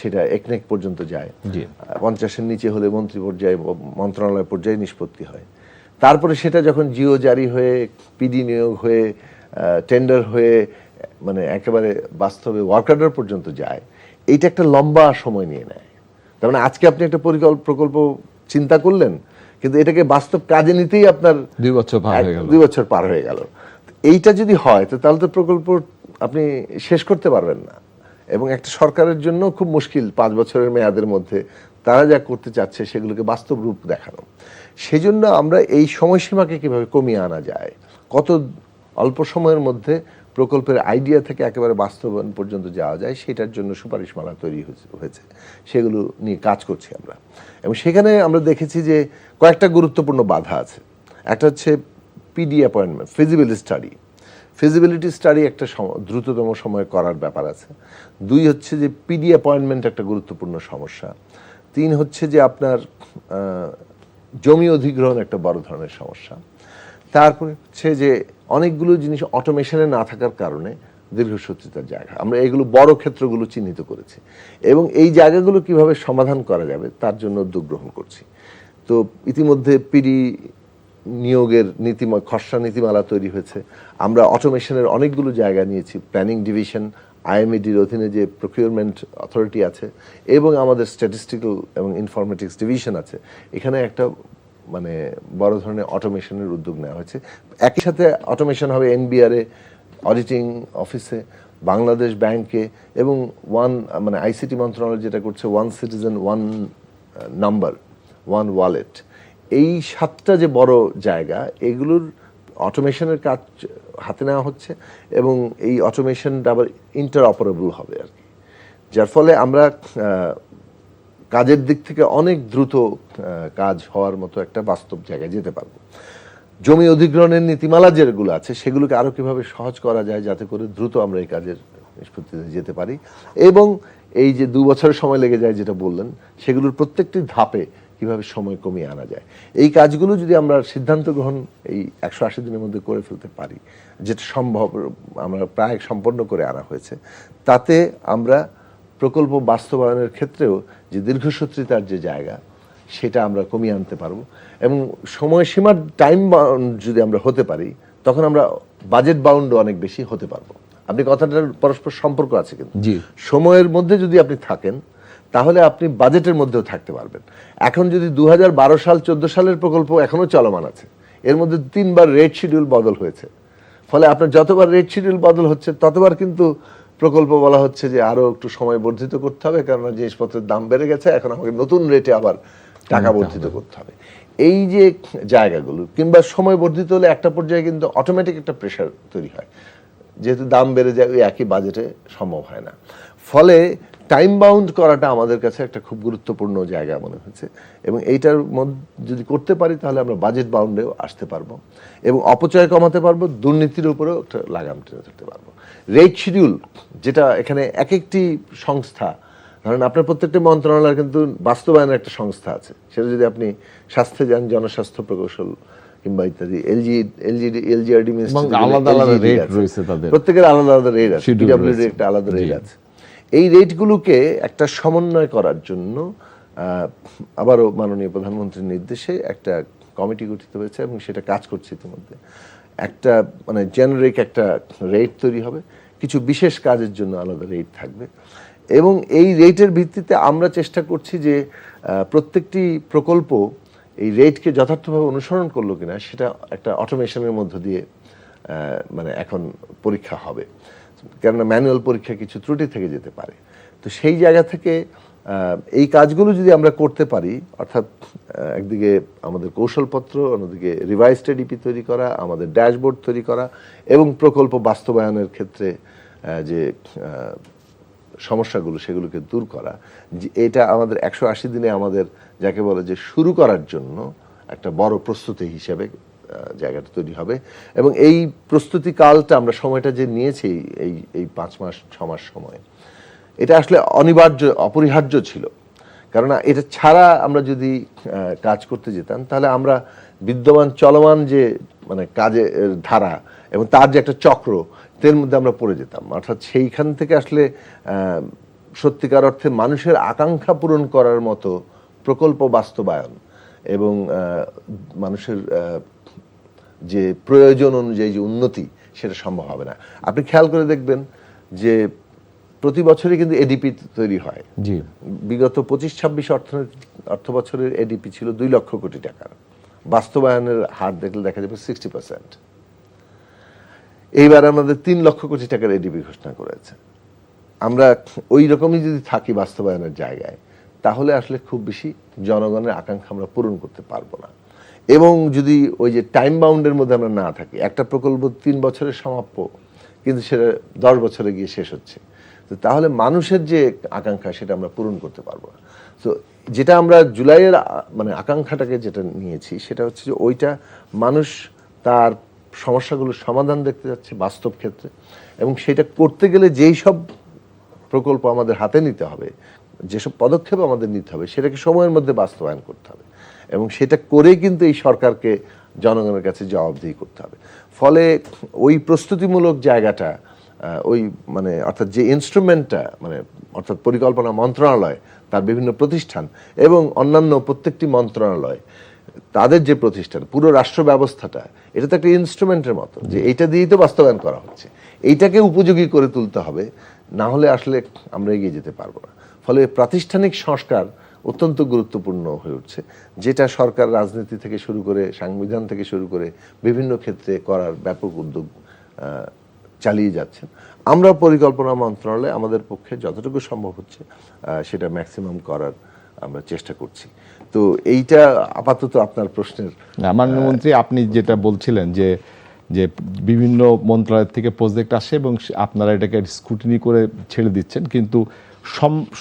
সেটা একনেক পর্যন্ত যায়, 50-এর নিচে হলে মন্ত্রী পর্যায়ে মন্ত্রণালয় পর্যায়ে নিষ্পত্তি হয়, তারপরে সেটা যখন জিও জারি হয়ে পিডি নিয়োগ হয়ে টেন্ডার হয়ে মানে একেবারে বাস্তবে ওয়ার্ক অর্ডার পর্যন্ত যায়, এইটা একটা লম্বা সময় নিয়ে নেয়। তার মানে আজকে আপনি একটা প্রকল্প চিন্তা করলেন, কিন্তু এটাকে বাস্তব কাজে নিতেই আপনার 2 বছর পার হয়ে গেল। 2 বছর পার হয়ে গেল। এইটা যদি হয় তো তাহলে তো প্রকল্প আপনি শেষ করতে পারবেন না, এবং একটা সরকারের জন্য খুব মুশকিল 5 বছরের মেয়াদের মধ্যে তারা যা করতে চাচ্ছে সেগুলোকে বাস্তব রূপ দেখানো। সেজন্য আমরা এই সময়সীমাকে কিভাবে কমিয়ে আনা যায়, কত অল্প সময়ের মধ্যে প্রকল্পের আইডিয়া থেকে একেবারে বাস্তবায়ন পর্যন্ত যাওয়া যায়, সেটার জন্য সুপারিশমালা তৈরি হয়েছে, সেগুলো নিয়ে কাজ করছি আমরা। এবং সেখানে আমরা দেখেছি যে কয়েকটা গুরুত্বপূর্ণ বাধা আছে। একটা হচ্ছে পিডি অ্যাপয়েন্টমেন্ট, ফিজিবিলিটি স্টাডি একটা দ্রুততম সময়ে করার ব্যাপার আছে। 2 হচ্ছে যে পিডি অ্যাপয়েন্টমেন্ট একটা গুরুত্বপূর্ণ সমস্যা। 3 হচ্ছে যে আপনার জমি অধিগ্রহণ একটা বড় ধরনের সমস্যা। তারপরে হচ্ছে যে অনেকগুলো জিনিস অটোমেশনে না থাকার কারণে দীর্ঘসূত্রিতার জায়গা, আমরা এগুলো বড় ক্ষেত্রগুলো চিহ্নিত করেছি এবং এই জায়গাগুলো কিভাবে সমাধান করা যাবে তার জন্য উদ্যোগ গ্রহণ করছি। তো ইতিমধ্যে পিডি নিয়োগের খসড়া নীতিমালা তৈরি হয়েছে। আমরা অটোমেশনের অনেকগুলো জায়গা নিয়েছি, প্ল্যানিং ডিভিশন, আইএমইডির অধীনে যে প্রকিউরমেন্ট অথরিটি আছে এবং আমাদের স্ট্যাটিস্টিক্যাল এবং ইনফরমেটিক্স ডিভিশন আছে, এখানে একটা মানে বড় ধরনের অটোমেশনের উদ্যোগ নেওয়া হয়েছে। একই সাথে অটোমেশন হবে এনবিআর এ, অডিটিং অফিসে, বাংলাদেশ ব্যাংকে এবং মানে আইসিটি মন্ত্রণালয় যেটা করছে 1 সিটিজেন 1 নাম্বার 1 ওয়ালেট। এই 7টা যে বড় জায়গা, এগুলোর অটোমেশনের কাজ হাতে নেওয়া হচ্ছে এবং এই অটোমেশনটা আবার ইন্টারঅপারেবল হবে আর কি, যার ফলে আমরা কাজের দিক থেকে অনেক দ্রুত কাজ হওয়ার মতো একটা বাস্তব জায়গায় যেতে পারবো। জমি অধিগ্রহণের নীতিমালা যেগুলো আছে সেগুলোকে আরো কিভাবে সহজ করা যায় যাতে করে দ্রুত আমরা এই কাজের নিষ্পত্তিতে যেতে পারি, এবং এই যে 2 বছরের সময় লেগে যায় যেটা বললেন, সেগুলোর প্রত্যেকটি ধাপে কিভাবে সময় কমিয়ে আনা যায়, এই কাজগুলো যদি আমরা সিদ্ধান্ত গ্রহণ এই 180 দিনের মধ্যে করে ফেলতে পারি, যেটা সম্ভব আমরা প্রায় সম্পন্ন করে আনা হয়েছে, তাতে আমরা প্রকল্প বাস্তবায়নের ক্ষেত্রেও যে দীর্ঘসূত্রিতার যে জায়গা সেটা আমরা কমিয়ে আনতে পারবো। এবং সময়সীমার টাইম বাউন্ড যদি আমরা হতে পারি, তখন আমরা বাজেট বাউন্ডও অনেক বেশি হতে পারবো। আপনি কথাটার পরস্পর সম্পর্ক আছে, কিন্তু সময়ের মধ্যে যদি আপনি থাকেন তাহলে আপনি বাজেটের মধ্যেও থাকতে পারবেন। এখন যদি 2012 সাল 14 সালের প্রকল্প এখনো চলমান আছে, এর মধ্যে 3 বার রেট শিডিউল বদল হয়েছে, ফলে আপনার যতবার রেট শিডিউল বদল হচ্ছে ততবার কিন্তু প্রকল্প বলা হচ্ছে যে আরো একটু সময় বর্ধিত করতে হবে, কারণ জিনিসপত্রের দাম বেড়ে গেছে, এখন আমাকে নতুন রেটে আবার টাকা বর্ধিত করতে হবে। এই যে জায়গাগুলো, কিংবা সময় বর্ধিত হলে একটা পর্যায়ে কিন্তু অটোমেটিক একটা প্রেশার তৈরি হয়, যেহেতু দাম বেড়ে যায় ওই একই বাজেটে সম্ভব হয় না। ফলে টাইম বাউন্ড করাটা আমাদের কাছে একটা খুব গুরুত্বপূর্ণ জায়গা মনে হচ্ছে, এবং এইটার মধ্যে যদি করতে পারি তাহলে আমরা বাজেট বাউন্ডেও আসতে পারবো এবং অপচয় কমাতে পারবো, দুর্নীতির উপরেও একটা লাগাম টেনে ধরতে পারবো। রেট শিডিউল যেটা এখানে এক একটি সংস্থা, ধরেন আপনার প্রত্যেকটি মন্ত্রণালয়ের কিন্তু বাস্তবায়নের একটা সংস্থা আছে, সেটা যদি আপনি স্বাস্থ্যে যান, জনস্বাস্থ্য প্রকৌশল কিংবা ইত্যাদি, এলজিআরডি প্রত্যেকের আলাদা আলাদা রেট আছে, পিডব্লিউডি একটা আলাদা রেট আছে। এই রেটগুলোকে একটা সমন্বয় করার জন্য আবারও মাননীয় প্রধানমন্ত্রীর নির্দেশে একটা কমিটি গঠিত হয়েছে এবং সেটা কাজ করছে ইতিমধ্যে। একটা মানে জেনারিক একটা রেট তৈরি হবে, কিছু বিশেষ কাজের জন্য আলাদা রেট থাকবে, এবং এই রেটের ভিত্তিতে আমরা চেষ্টা করছি যে প্রত্যেকটি প্রকল্প এই রেটকে যথার্থভাবে অনুসরণ করলো কিনা সেটা একটা অটোমেশনের মধ্য দিয়ে মানে এখন পরীক্ষা হবে, কেননা ম্যানুয়াল পরীক্ষা কিছু ত্রুটি থেকে যেতে পারে। তো সেই জায়গা থেকে এই কাজগুলো যদি আমরা করতে পারি, অর্থাৎ একদিকে আমাদের কৌশলপত্র, অন্যদিকে রিভাইজড এডিপি তৈরি করা, আমাদের ড্যাশবোর্ড তৈরি করা এবং প্রকল্প বাস্তবায়নের ক্ষেত্রে যে সমস্যাগুলো সেগুলোকে দূর করা, এটা আমাদের 180 দিনে আমাদের যাকে বলে যে শুরু করার জন্য একটা বড় প্রস্তুতি হিসেবে জায়গাটা তৈরি হবে। এবং এই প্রস্তুতি কালটা আমরা সময়টা যে নিয়েছি এই 5 মাস 6 মাস সময়, এটা আসলে অনিবার্য অপরিহার্য ছিল, কারণ এটা ছাড়া আমরা যদি কাজ করতে যেতাম তাহলে আমরা বিদ্যমান চলমান যে মানে কাজের ধারা এবং তার যে একটা চক্র, এর মধ্যে আমরা পড়ে যেতাম। অর্থাৎ সেইখান থেকে আসলে সত্যিকার অর্থে মানুষের আকাঙ্ক্ষা পূরণ করার মতো প্রকল্প বাস্তবায়ন এবং মানুষের যে প্রয়োজন অনুযায়ী যে উন্নতি, সেটা সম্ভব হবে না। আপনি খেয়াল করে দেখবেন যে প্রতি বছরই কিন্তু এডিপি তৈরি হয়। বিগত 25-26 অর্থ বছরের এডিপি ছিল 2 লক্ষ কোটি টাকার। বাস্তবায়নের হার দেখলে দেখা যাবে 60%। এইবার আমাদের 3 লক্ষ কোটি টাকার এডিপি ঘোষণা করেছে। আমরা ওই রকমই যদি থাকি বাস্তবায়নের জায়গায়, তাহলে আসলে খুব বেশি জনগণের আকাঙ্ক্ষা আমরা পূরণ করতে পারবো না। এবং যদি ওই যে টাইম বাউন্ডের মধ্যে আমরা না থাকি, একটা প্রকল্প 3 বছরে সমাপ্য, কিন্তু সেটা 10 বছরে গিয়ে শেষ হচ্ছে, তো তাহলে মানুষের যে আকাঙ্ক্ষা সেটা আমরা পূরণ করতে পারবো না। তো যেটা আমরা জুলাইয়ের মানে আকাঙ্ক্ষাটাকে যেটা নিয়েছি, সেটা হচ্ছে যে ওইটা মানুষ তার সমস্যাগুলোর সমাধান দেখতে যাচ্ছে বাস্তব ক্ষেত্রে, এবং সেটা করতে গেলে যেই সব প্রকল্প আমাদের হাতে নিতে হবে, যেসব পদক্ষেপ আমাদের নিতে হবে, সেটাকে সময়ের মধ্যে বাস্তবায়ন করতে হবে, এবং সেটা করে কিন্তু এই সরকারকে জনগণের কাছে জবাবদিহি করতে হবে। ফলে ওই প্রস্তুতিমূলক জায়গাটা, ওই মানে অর্থাৎ যে ইনস্ট্রুমেন্টটা, মানে অর্থাৎ পরিকল্পনা মন্ত্রণালয়, তার বিভিন্ন প্রতিষ্ঠান এবং অন্যান্য প্রত্যেকটি মন্ত্রণালয়, তাদের যে প্রতিষ্ঠান, পুরো রাষ্ট্র ব্যবস্থাটা, এটা তো একটা ইনস্ট্রুমেন্টের মতো, যে এইটা দিয়েই তো বাস্তবায়ন করা হচ্ছে, এইটাকে উপযোগী করে তুলতে হবে, না হলে আসলে আমরা এগিয়ে যেতে পারবো না। ফলে প্রাতিষ্ঠানিক সংস্কার অত্যন্ত গুরুত্বপূর্ণ হয়ে উঠছে, যেটা সরকার রাজনীতি থেকে শুরু করে সংবিধান থেকে শুরু করে বিভিন্ন ক্ষেত্রে করার ব্যাপক উদ্যোগ চালিয়ে যাচ্ছেন। আমরা পরিকল্পনা মন্ত্রণালয়ে আমাদের পক্ষে যতটুকু সম্ভব হচ্ছে সেটা ম্যাক্সিমাম করার আমরা চেষ্টা করছি। তো এইটা আপাতত আপনার প্রশ্নের। মাননীয় মন্ত্রী, আপনি যেটা বলছিলেন যে যে বিভিন্ন মন্ত্রণালয় থেকে প্রজেক্ট আসে এবং আপনারা এটাকে স্ক্রুটিনি করে ছেড়ে দিচ্ছেন, কিন্তু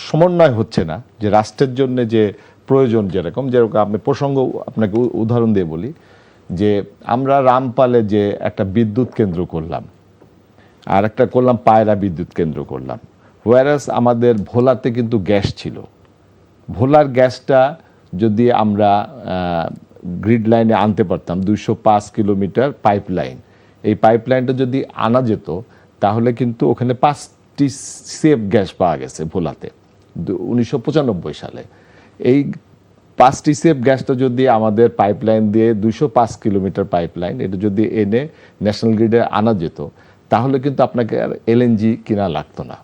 সমন্বয় হচ্ছে না, যে রাষ্ট্রের জন্য যে প্রয়োজন, যেরকম আমি প্রসঙ্গ আপনাকে উদাহরণ দিয়ে বলি, যে আমরা রামপালে যে একটা বিদ্যুৎ কেন্দ্র করলাম, আর একটা করলাম পায়রা বিদ্যুৎ কেন্দ্র করলাম, ওয়ারাস আমাদের ভোলাতে কিন্তু গ্যাস ছিল। ভোলার গ্যাসটা যদি আমরা গ্রিড লাইনে আনতে পারতাম, 205 কিলোমিটার পাইপ লাইন, এই পাইপ লাইনটা যদি আনা যেত, তাহলে কিন্তু ওখানে 5টি সেফ গ্যাস পাওয়া গেছে ভোলাতে 1995 সালে। এই 5টি সেফ গ্যাসটা যদি আমাদের পাইপ লাইন দিয়ে 205 কিলোমিটার পাইপ লাইন, এটা যদি এনে ন্যাশনাল গ্রিডে আনা যেত, তাহলে কিন্তু আপনাকে আর এলএনজি কিনা লাগতো না।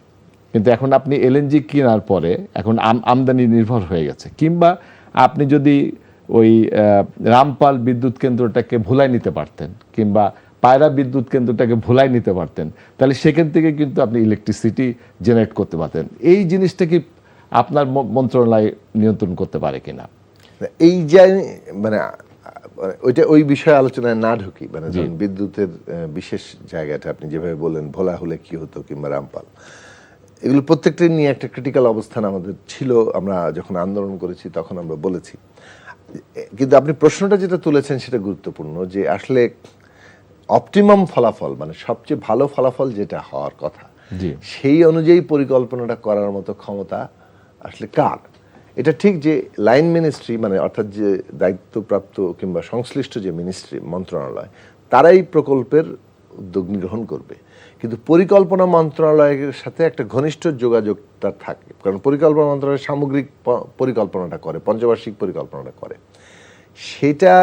কিন্তু এখন আপনি এলএনজি কেনার পরে এখন আমদানি নির্ভর হয়ে গেছে। কিংবা আপনি যদি ওই রামপাল বিদ্যুৎ কেন্দ্রটাকে ভোলায় নিতে পারতেন, কিংবা পায়রা বিদ্যুৎ কেন্দ্রটাকে ভোলায় নিতে পারতেন, তাহলে সেখান থেকে কিন্তু আপনি ইলেকট্রিসিটি জেনারেট করতে পারতেন। এই জিনিসটা কি আপনার মন্ত্রণালয় নিয়ন্ত্রণ করতে পারে কিনা? এই যে মানে ওইটা ওই বিষয়ে আলোচনায় না ঢুকি, মানে বিদ্যুতের বিশেষ জায়গাটা আপনি যেভাবে বললেন, ভোলা হলে কি হতো কিংবা রামপাল, এগুলো প্রত্যেকটা নিয়ে একটা ক্রিটিক্যাল অবস্থান আমাদের ছিল। আমরা যখন আন্দোলন করেছি তখন আমরা বলেছি, কিন্তু আপনি প্রশ্নটা যেটা তুলেছেন সেটা গুরুত্বপূর্ণ, যে আসলে অপটিমাম ফলাফল, মানে সবচেয়ে ভালো ফলাফল যেটা হওয়ার কথা, সেই অনুযায়ী পরিকল্পনাটা করার মতো ক্ষমতা আসলে কার? এটা ঠিক যে লাইন মিনিস্ট্রি, মানে অর্থাৎ যে দায়িত্বপ্রাপ্ত কিংবা সংশ্লিষ্ট যে মিনিস্ট্রি, মন্ত্রণালয়, তারাই প্রকল্পের উদ্যোগ গ্রহণ করবে, কিন্তু পরিকল্পনা মন্ত্রণালয়ের সাথে একটা ঘনিষ্ঠ যোগাযোগটা থাকে, কারণ পরিকল্পনা মন্ত্রণালয় সামগ্রিক পরিকল্পনাটা করে, পঞ্চবার্ষিক পরিকল্পনাটা করে। সেটা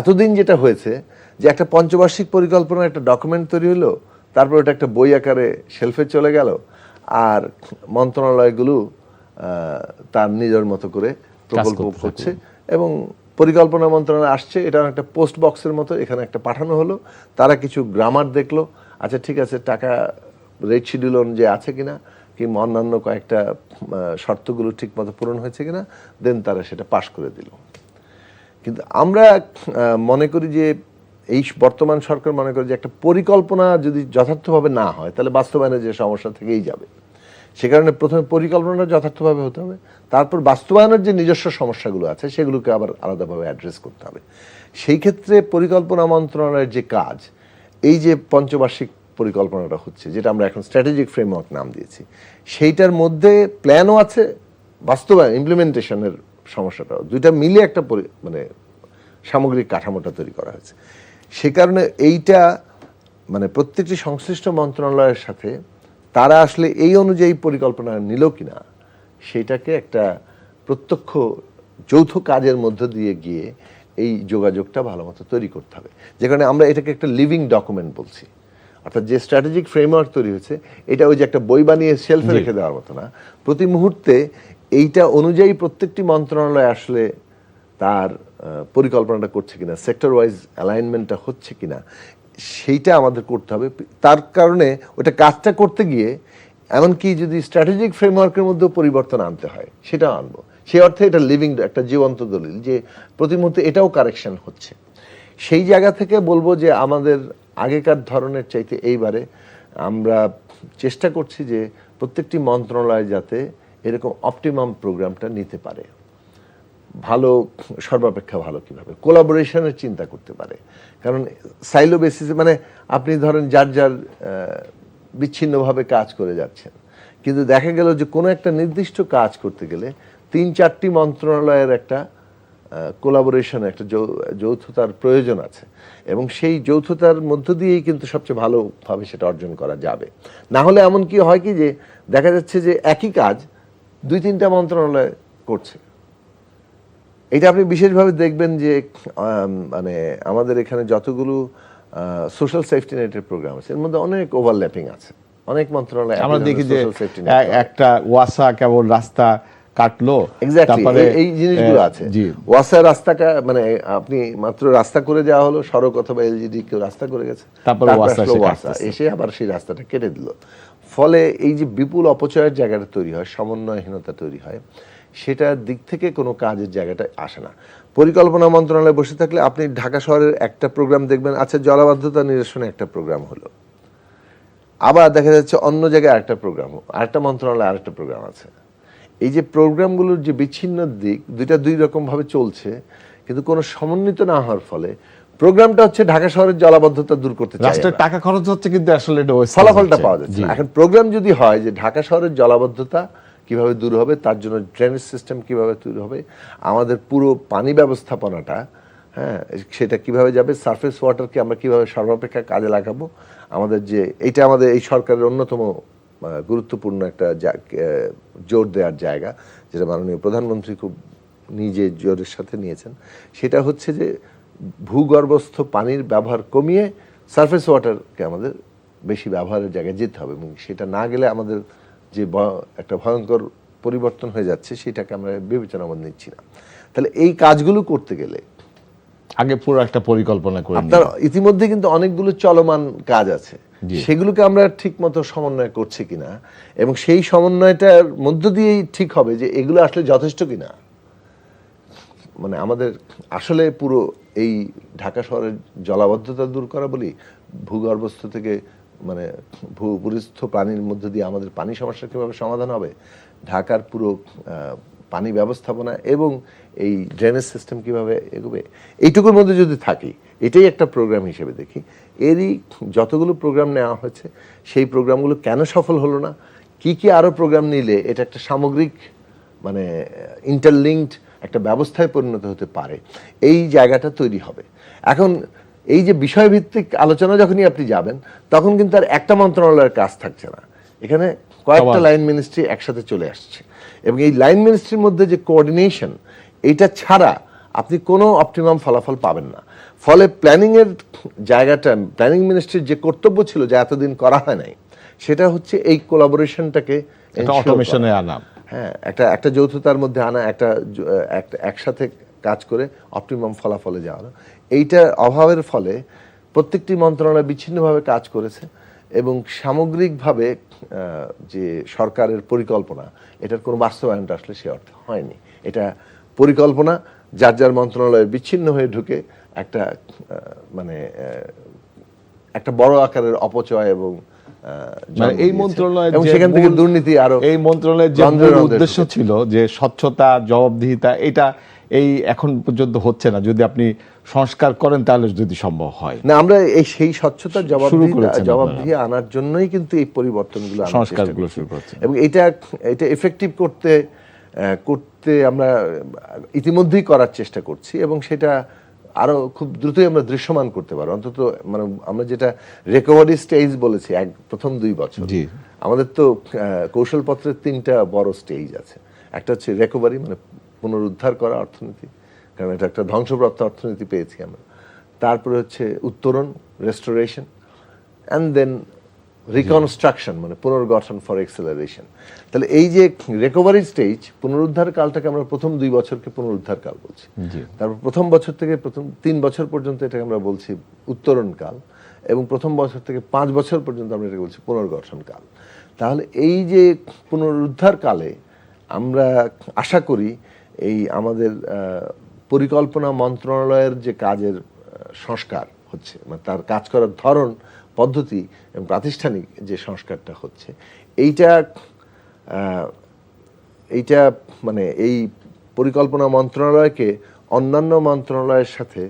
এতদিন যেটা হয়েছে যে একটা পঞ্চবার্ষিক পরিকল্পনা একটা ডকুমেন্ট তৈরি হলো, তারপর এটা একটা বই আকারে শেলফে চলে গেল, আর মন্ত্রণালয়গুলো তার নিজের মতো করে প্রকল্প করছে, এবং পরিকল্পনা মন্ত্রণালয় আসছে, এটা একটা পোস্ট বক্সের মতো, এখানে একটা পাঠানো হলো, তারা কিছু গ্রামার দেখলো, আচ্ছা ঠিক আছে, টাকা রেট শিডিউল অনুযায়ী আছে কিনা, কিংবা অন্যান্য কয়েকটা শর্তগুলো ঠিক মতো পূরণ হয়েছে কিনা, দেন তারা সেটা পাশ করে দিল। কিন্তু আমরা মনে করি যে এই বর্তমান সরকার মনে করে যে একটা পরিকল্পনা যদি যথার্থভাবে না হয়, তাহলে বাস্তবায়নের যে সমস্যা থেকেই যাবে। সে কারণে প্রথমে পরিকল্পনাটা যথার্থভাবে হতে হবে, তারপর বাস্তবায়নের যে নিজস্ব সমস্যাগুলো আছে সেগুলোকে আবার আলাদাভাবে অ্যাড্রেস করতে হবে। সেই ক্ষেত্রে পরিকল্পনা মন্ত্রণালয়ের যে কাজ, এই যে পঞ্চবার্ষিক পরিকল্পনাটা হচ্ছে, যেটা আমরা এখন স্ট্র্যাটেজিক ফ্রেমওয়ার্ক নাম দিয়েছি, সেইটার মধ্যে প্ল্যানও আছে, বাস্তবায়ন ইমপ্লিমেন্টেশনের সমস্যাটাও, দুইটা মিলে একটা মানে সামগ্রিক কাঠামোটা তৈরি করা হয়েছে। সে কারণে এইটা মানে প্রত্যেকটি সংশ্লিষ্ট মন্ত্রণালয়ের সাথে তারা আসলে এই অনুযায়ী পরিকল্পনা নিল কিনা, সেটাকে একটা প্রত্যক্ষ যৌথ কাজের মধ্য দিয়ে গিয়ে এই যোগাযোগটা ভালো মতো তৈরি করতে হবে। যে কারণে আমরা এটাকে একটা লিভিং ডকুমেন্ট বলছি, অর্থাৎ যে স্ট্র্যাটেজিক ফ্রেমওয়ার্ক তৈরি হয়েছে, এটা ওই যে একটা বই বানিয়ে শেলফে রেখে দেওয়ার মতো না, প্রতি মুহূর্তে এইটা অনুযায়ী প্রত্যেকটি মন্ত্রণালয় আসলে তার পরিকল্পনাটা করছে কিনা, সেক্টর ওয়াইজ অ্যালাইনমেন্টটা হচ্ছে কিনা, সেইটা আমাদের করতে হবে। তার কারণে ওটা কাজটা করতে গিয়ে এমনকি যদি স্ট্র্যাটেজিক ফ্রেমওয়ার্কের মধ্যেও পরিবর্তন আনতে হয় সেটাও আনবো। সেই অর্থে এটা লিভিং একটা জীবন্ত দলিল যে প্রতি মুহূর্তে এটাও কারেকশন হচ্ছে। সেই জায়গা থেকে বলবো যে আমাদের আগেকার ধরনের চাইতে এইবারে আমরা চেষ্টা করছি যে প্রত্যেকটি মন্ত্রণালয় যাতে এরকম অপটিমাম প্রোগ্রামটা নিতে পারে, ভালো সর্বাপেক্ষা ভালো কিভাবে কোলাবোরেশনের চিন্তা করতে পারে। কারণ সাইলো বেসিসে মানে আপনি ধরেন যার যার বিচ্ছিন্নভাবে কাজ করে যাচ্ছেন, কিন্তু দেখা গেল যে কোনো একটা নির্দিষ্ট কাজ করতে গেলে 3-4টি মন্ত্রণালয়ের একটা কোলাবোরেশন, একটা যৌথতার প্রয়োজন আছে, এবং সেই যৌথতার মধ্য দিয়েই কিন্তু সবচেয়ে ভালোভাবে সেটা অর্জন করা যাবে। না হলে এমন কি হয় কি যে দেখা যাচ্ছে যে একই কাজ 2-3টা মন্ত্রণালয় করছে। এটা আপনি বিশেষভাবে দেখবেন যে মানে আমাদের এখানে যতগুলো সোশ্যাল সেফটি নেটের প্রোগ্রাম আছে এর মধ্যে অনেক ওভারল্যাপিং আছে, অনেক মন্ত্রণালয়। আমরা দেখি যে একটা ওয়াসা কেবল রাস্তা কাটলো, তারপরে এই জিনিসগুলো আছে। ওয়াসা রাস্তা মানে আপনি মাত্র রাস্তা করে যাওয়া হলো, সড়ক অথবা এলজিডি কেউ রাস্তা করে গেছে, তারপরে ওয়াসা এসে আবার সেই রাস্তাটা কেটে দিল। ফলে এই যে বিপুল অপচয়ের জায়গাটা তৈরি হয়, সমন্বয়হীনতা তৈরি হয়, সেটার দিক থেকে কোনো কাজের জায়গাটা আসে না। পরিকল্পনা মন্ত্রণালয়ে বসে থাকলে আপনি ঢাকা শহরের একটা প্রোগ্রাম দেখবেন, আচ্ছা জলাবদ্ধতা নিরসনে একটা প্রোগ্রাম হলো, আবার দেখা যাচ্ছে অন্য জায়গায় আরেকটা প্রোগ্রাম, আরেকটা মন্ত্রণালয়ে আরেকটা প্রোগ্রাম আছে। এই যে প্রোগ্রামগুলোর যে বিচ্ছিন্ন দিক, দুইটা দুই রকম ভাবে চলছে, কিন্তু কোনো সমন্বিত না হওয়ার ফলে প্রোগ্রামটা হচ্ছে ঢাকা শহরের জলাবদ্ধতা দূর করতে চাই, রাষ্ট্রের টাকা খরচ হচ্ছে কিন্তু আসলে এটা ফলাফলটা পাওয়া যাচ্ছে না। এখন প্রোগ্রাম যদি হয় যে ঢাকা শহরের জলাবদ্ধতা কিভাবে দূর হবে, তার জন্য ড্রেনেজ সিস্টেম কিভাবে তৈরি হবে, আমাদের পুরো পানি ব্যবস্থাপনাটা, হ্যাঁ, সেটা কিভাবে যাবে, সারফেস ওয়াটারকে আমরা কিভাবে সর্বাপেক্ষা কাজে লাগাবো, আমাদের যে এইটা আমাদের এই সরকারের অন্যতম গুরুত্বপূর্ণ একটা জোর দেওয়ার জায়গা, যেটা মাননীয় প্রধানমন্ত্রী খুব নিজে জোরের সাথে নিয়েছেন, সেটা হচ্ছে যে ভূগর্ভস্থ পানির ব্যবহার কমিয়ে সারফেস ওয়াটারকে আমাদের বেশি ব্যবহারের জায়গায় যেতে হবে, এবং সেটা না গেলে আমাদের যে একটা ভয়ঙ্কর পরিবর্তন হয়ে যাচ্ছে সেটাকে আমরা বিবেচনা মধ্যে নিচ্ছি না। তাহলে এই কাজগুলো করতে গেলে আগে পুরো একটা পরিকল্পনা করে আপনার ইতিমধ্যে কিন্তু অনেকগুলো চলমান কাজ আছে, সেগুলোকে আমরা ঠিক মতো সমন্বয় করছি কিনা, এবং সেই সমন্বয়টার মধ্য দিয়েই ঠিক হবে যে এগুলো আসলে যথেষ্ট কিনা। মানে আমাদের আসলে পুরো এই ঢাকা শহরের জলাবদ্ধতা দূর করা বলি, ভূগর্ভস্থ থেকে মানে ভূপরিস্থ পানির মধ্য দিয়ে আমাদের পানি সমস্যা কিভাবে সমাধান হবে, ঢাকার পুরো পানি ব্যবস্থাপনা এবং এই ড্রেনেজ সিস্টেম কিভাবে এগোবে, এইটুকুর মধ্যে যদি থাকি, এটাই একটা প্রোগ্রাম হিসেবে দেখি। এরই যতগুলো প্রোগ্রাম নেওয়া হয়েছে সেই প্রোগ্রামগুলো কেন সফল হলো না, কি কি আরো প্রোগ্রাম নিলে এটা একটা সামগ্রিক মানে ইন্টারলিঙ্কড একটা ব্যবস্থায় পরিণত হতে পারে, এই জায়গাটা তৈরি হবে। এখন এই যে বিষয়ভিত্তিক আলোচনা যখনই আপনি যাবেন, তখন কিন্তু আর একটা মন্ত্রণালয়ের কাজ থাকছে না, এখানে কয়েকটা লাইন মিনিস্ট্রি একসাথে চলে আসছে, এবং এই লাইন মিনিস্ট্রির মধ্যে যে কোঅর্ডিনেশন, এটা ছাড়া আপনি কোনো অপটিমাম ফলাফল পাবেন না। ফলে প্ল্যানিং এর জায়গাটা, প্ল্যানিং মিনিস্ট্রির যে কর্তব্য ছিল যা এতদিন করা হয় নাই, সেটা হচ্ছে এই কোলাবোরেশনটাকে অটোমেশনে আনা, হ্যাঁ, একটা যৌথতার মধ্যে আনা, একটা একসাথে কাজ করে অপটিমাম ফলাফলে যাওয়া। এইটার অভাবের ফলে প্রত্যেকটি মন্ত্রণালয় বিচ্ছিন্নভাবে কাজ করেছে, এবং সামগ্রিকভাবে যে সরকারের পরিকল্পনা, এটার কোনো বাস্তবায়নটা আসলে সে অর্থে হয়নি। এটা পরিকল্পনা যার যার মন্ত্রণালয়ে বিচ্ছিন্ন হয়ে ঢুকে একটা মানে একটা বড় আকারের অপচয় এবং এই মন্ত্রণালয়ের সেখান থেকে দুর্নীতি আরো, এই মন্ত্রণালয়ের যে উদ্দেশ্য ছিল যে স্বচ্ছতা, জবাবদিহিতা, এটা এই এখন পর্যন্ত হচ্ছে না। যদি আপনি সংস্কার করেন তাহলে যদি সম্ভব হয় না, আমরা এই সেই স্বচ্ছতা জবাবদিহি আনার জন্যই কিন্তু এই পরিবর্তনগুলো, সংস্কারগুলো শুরু করছে, এবং এটা এফেক্টিভ করতে আমরা ইতিমধ্যেই করার চেষ্টা করছি, এবং সেটা আরো খুব দ্রুতই আমরা দৃশ্যমান করতে পারবো। অন্তত মানে আমরা যেটা রিকভারি স্টেজ বলেছি, প্রথম 2 বছর, আমাদের তো কৌশলপত্রের 3টা বড় স্টেজ আছে। একটা হচ্ছে রিকভারি, মানে পুনরুদ্ধার করা অর্থনীতি, কারণ এটা একটা ধ্বংসপ্রাপ্ত অর্থনীতি পেয়েছি আমরা। তারপরে হচ্ছে উত্তরণ, রেস্টোরেশন, অ্যান্ড দেন রিকনস্ট্রাকশন মানে পুনর্গঠন ফর এক্সেলারেশন। তাহলে এই যে রিকভারি স্টেজ, পুনরুদ্ধার কালটাকে আমরা প্রথম 2 বছরকে পুনরুদ্ধার কাল বলছি, তারপর প্রথম বছর থেকে প্রথম 3 বছর পর্যন্ত এটাকে আমরা বলছি উত্তরণ কাল, এবং প্রথম বছর থেকে 5 বছর পর্যন্ত আমরা এটাকে বলছি পুনর্গঠন কাল। তাহলে এই যে পুনরুদ্ধার কালে আমরা আশা করি এই আমাদের পরিকল্পনা মন্ত্রণালয়ের যে কাজের সংস্কার হচ্ছে, মানে তার কাজ করার ধরন, পদ্ধতি এবং প্রাতিষ্ঠানিক যে সংস্কারটা হচ্ছে, এইটা মানে এই পরিকল্পনা মন্ত্রণালয়কে অন্যান্য মন্ত্রণালয়ের সাথে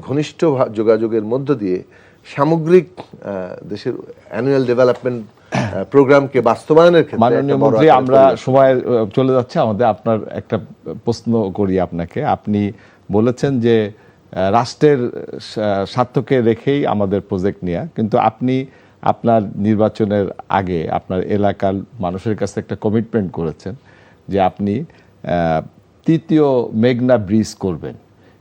ঘনিষ্ঠ যোগাযোগের মধ্য দিয়ে সামগ্রিক দেশের অ্যানুয়াল ডেভেলপমেন্ট প্রোগ্রামকে বাস্তবায়নের ক্ষেত্রে মাননীয় মন্ত্রী, আমরা সময় চলে যাচ্ছে আমাদের, আপনার একটা প্রশ্ন করি আপনাকে। আপনি বলেছেন যে রাষ্ট্রের স্বার্থকে রেখেই আমাদের প্রজেক্ট নেওয়া, কিন্তু আপনি আপনার নির্বাচনের আগে আপনার এলাকার মানুষের কাছে একটা কমিটমেন্ট করেছেন যে আপনি তৃতীয় মেঘনা ব্রিজ করবেন।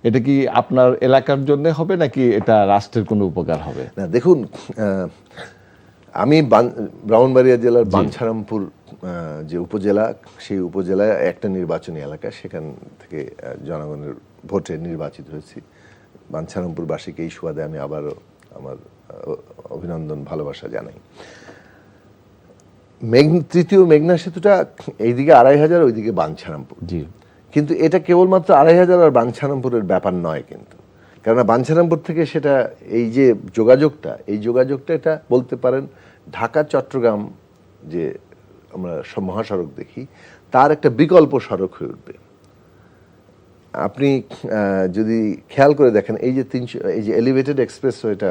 এটা কি আপনার এলাকার জন্য হবে নাকি এটা রাষ্ট্রের কোনো উপকার হবে? না, দেখুন, আমি ব্রাহ্মণবাড়িয়া জেলার বাঞ্ছারামপুর যে উপজেলা, সেই উপজেলায় একটা নির্বাচনী এলাকা, সেখান থেকে জনগণের ভোটে নির্বাচিত হয়েছি। বাঞ্ছারামপুরবাসীকে এই সুবাদে আমি আবারও আমার অভিনন্দন, ভালোবাসা জানাই। তৃতীয় মেঘনা সেতুটা এইদিকে 2500, ওইদিকে বাঞ্ছারামপুর, কিন্তু এটা কেবলমাত্র 2500 আর বাঞ্ছারামপুরের ব্যাপার নয় কিন্তু, কেননা বাঞ্ছারামপুর থেকে সেটা এই যে যোগাযোগটা এটা বলতে পারেন ঢাকা চট্টগ্রাম যে আমরা মহাসড়ক দেখি, তার একটা বিকল্প সড়ক হয়ে উঠবে। আপনি যদি খেয়াল করে দেখেন, এই যে এলিভেটেড এক্সপ্রেসওয়েটা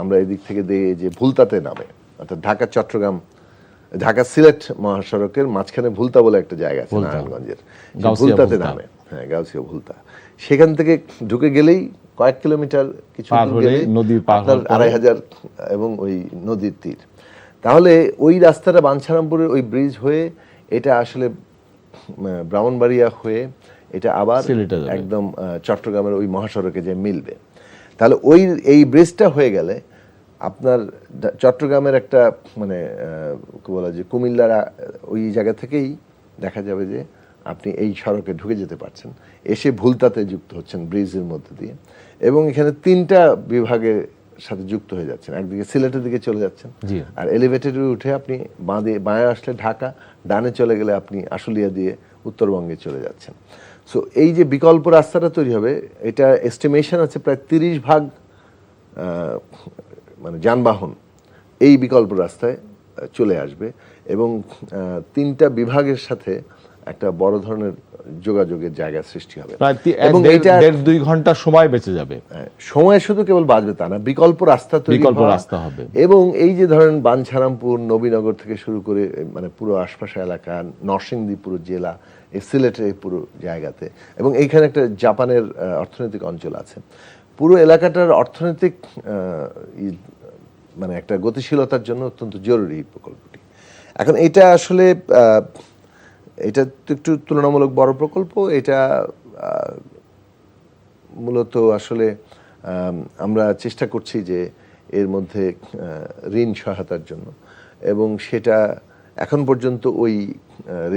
আমরা এদিক থেকে দিয়ে যে ভুলতাতে নামে, অর্থাৎ ঢাকা চট্টগ্রাম, ঢাকা সিলেট মহাসড়কের মাঝখানে ভুলতা বলে একটা জায়গা আছে নারায়ণগঞ্জের, ভুলতাতে নামে, হ্যাঁ, গাউসিয়া ভুলতা। সেখান থেকে ঢুকে গেলেই কয়েক কিলোমিটার কিছু নদীর পার 2500 এবং ওই নদীর তীর। তাহলে ওই রাস্তাটা বাঞ্ছারামপুরের ওই ব্রিজ হয়ে এটা আসলে ব্রাহ্মণবাড়িয়া হয়ে এটা আবার একদম চট্টগ্রামের ওই মহাসড়কে যে মিলবে। তাহলে এই ব্রিজটা হয়ে গেলে আপনার চট্টগ্রামের একটা মানে কি বলা যায়, কুমিল্লার ওই জায়গা থেকেই দেখা যাবে যে আপনি এই সড়কে ঢুকে যেতে পারছেন, এসে ভুলতাতে যুক্ত হচ্ছেন ব্রিজের মধ্যে দিয়ে, এবং এখানে 3টা বিভাগের সাথে যুক্ত হয়ে যাচ্ছেন। একদিকে সিলেটের দিকে চলে যাচ্ছেন, আর এলিভেটেডে উঠে আপনি বাঁয়ে আসলে ঢাকা, ডানে চলে গেলে আপনি আশুলিয়া দিয়ে উত্তরবঙ্গে চলে যাচ্ছেন। সো এই যে বিকল্প রাস্তাটা তৈরি হবে, এটা এস্টিমেশন আছে প্রায় 30 ভাগ মানে যানবাহন এই বিকল্প রাস্তায় চলে আসবে, এবং 3টা বিভাগের সাথে একটা বড় ধরনের যোগাযোগের জায়গা সৃষ্টি হবে, এবং এটা 1.5-2 ঘন্টা সময় বেঁচে যাবে। সময় শুধু কেবল বাঁচবে তা না, বিকল্প রাস্তা তৈরি হবে। এবং এই যে ধরেন বাঞ্ছারামপুর, নবীনগর থেকে শুরু করে মানে পুরো আশপাশের এলাকা, নরসিংদী পুরো জেলা, এই সিলেটের পুরো জায়গাতে, এবং এইখানে একটা জাপানের অর্থনৈতিক অঞ্চল আছে, পুরো এলাকাটার অর্থনৈতিক মানে একটা গতিশীলতার জন্য অত্যন্ত জরুরি এই প্রকল্পটি। এখন এটা আসলে এটা তো একটু তুলনামূলক বড় প্রকল্প। এটা মূলত আসলে আমরা চেষ্টা করছি যে এর মধ্যে ঋণ সহায়তার জন্য, এবং সেটা এখন পর্যন্ত ওই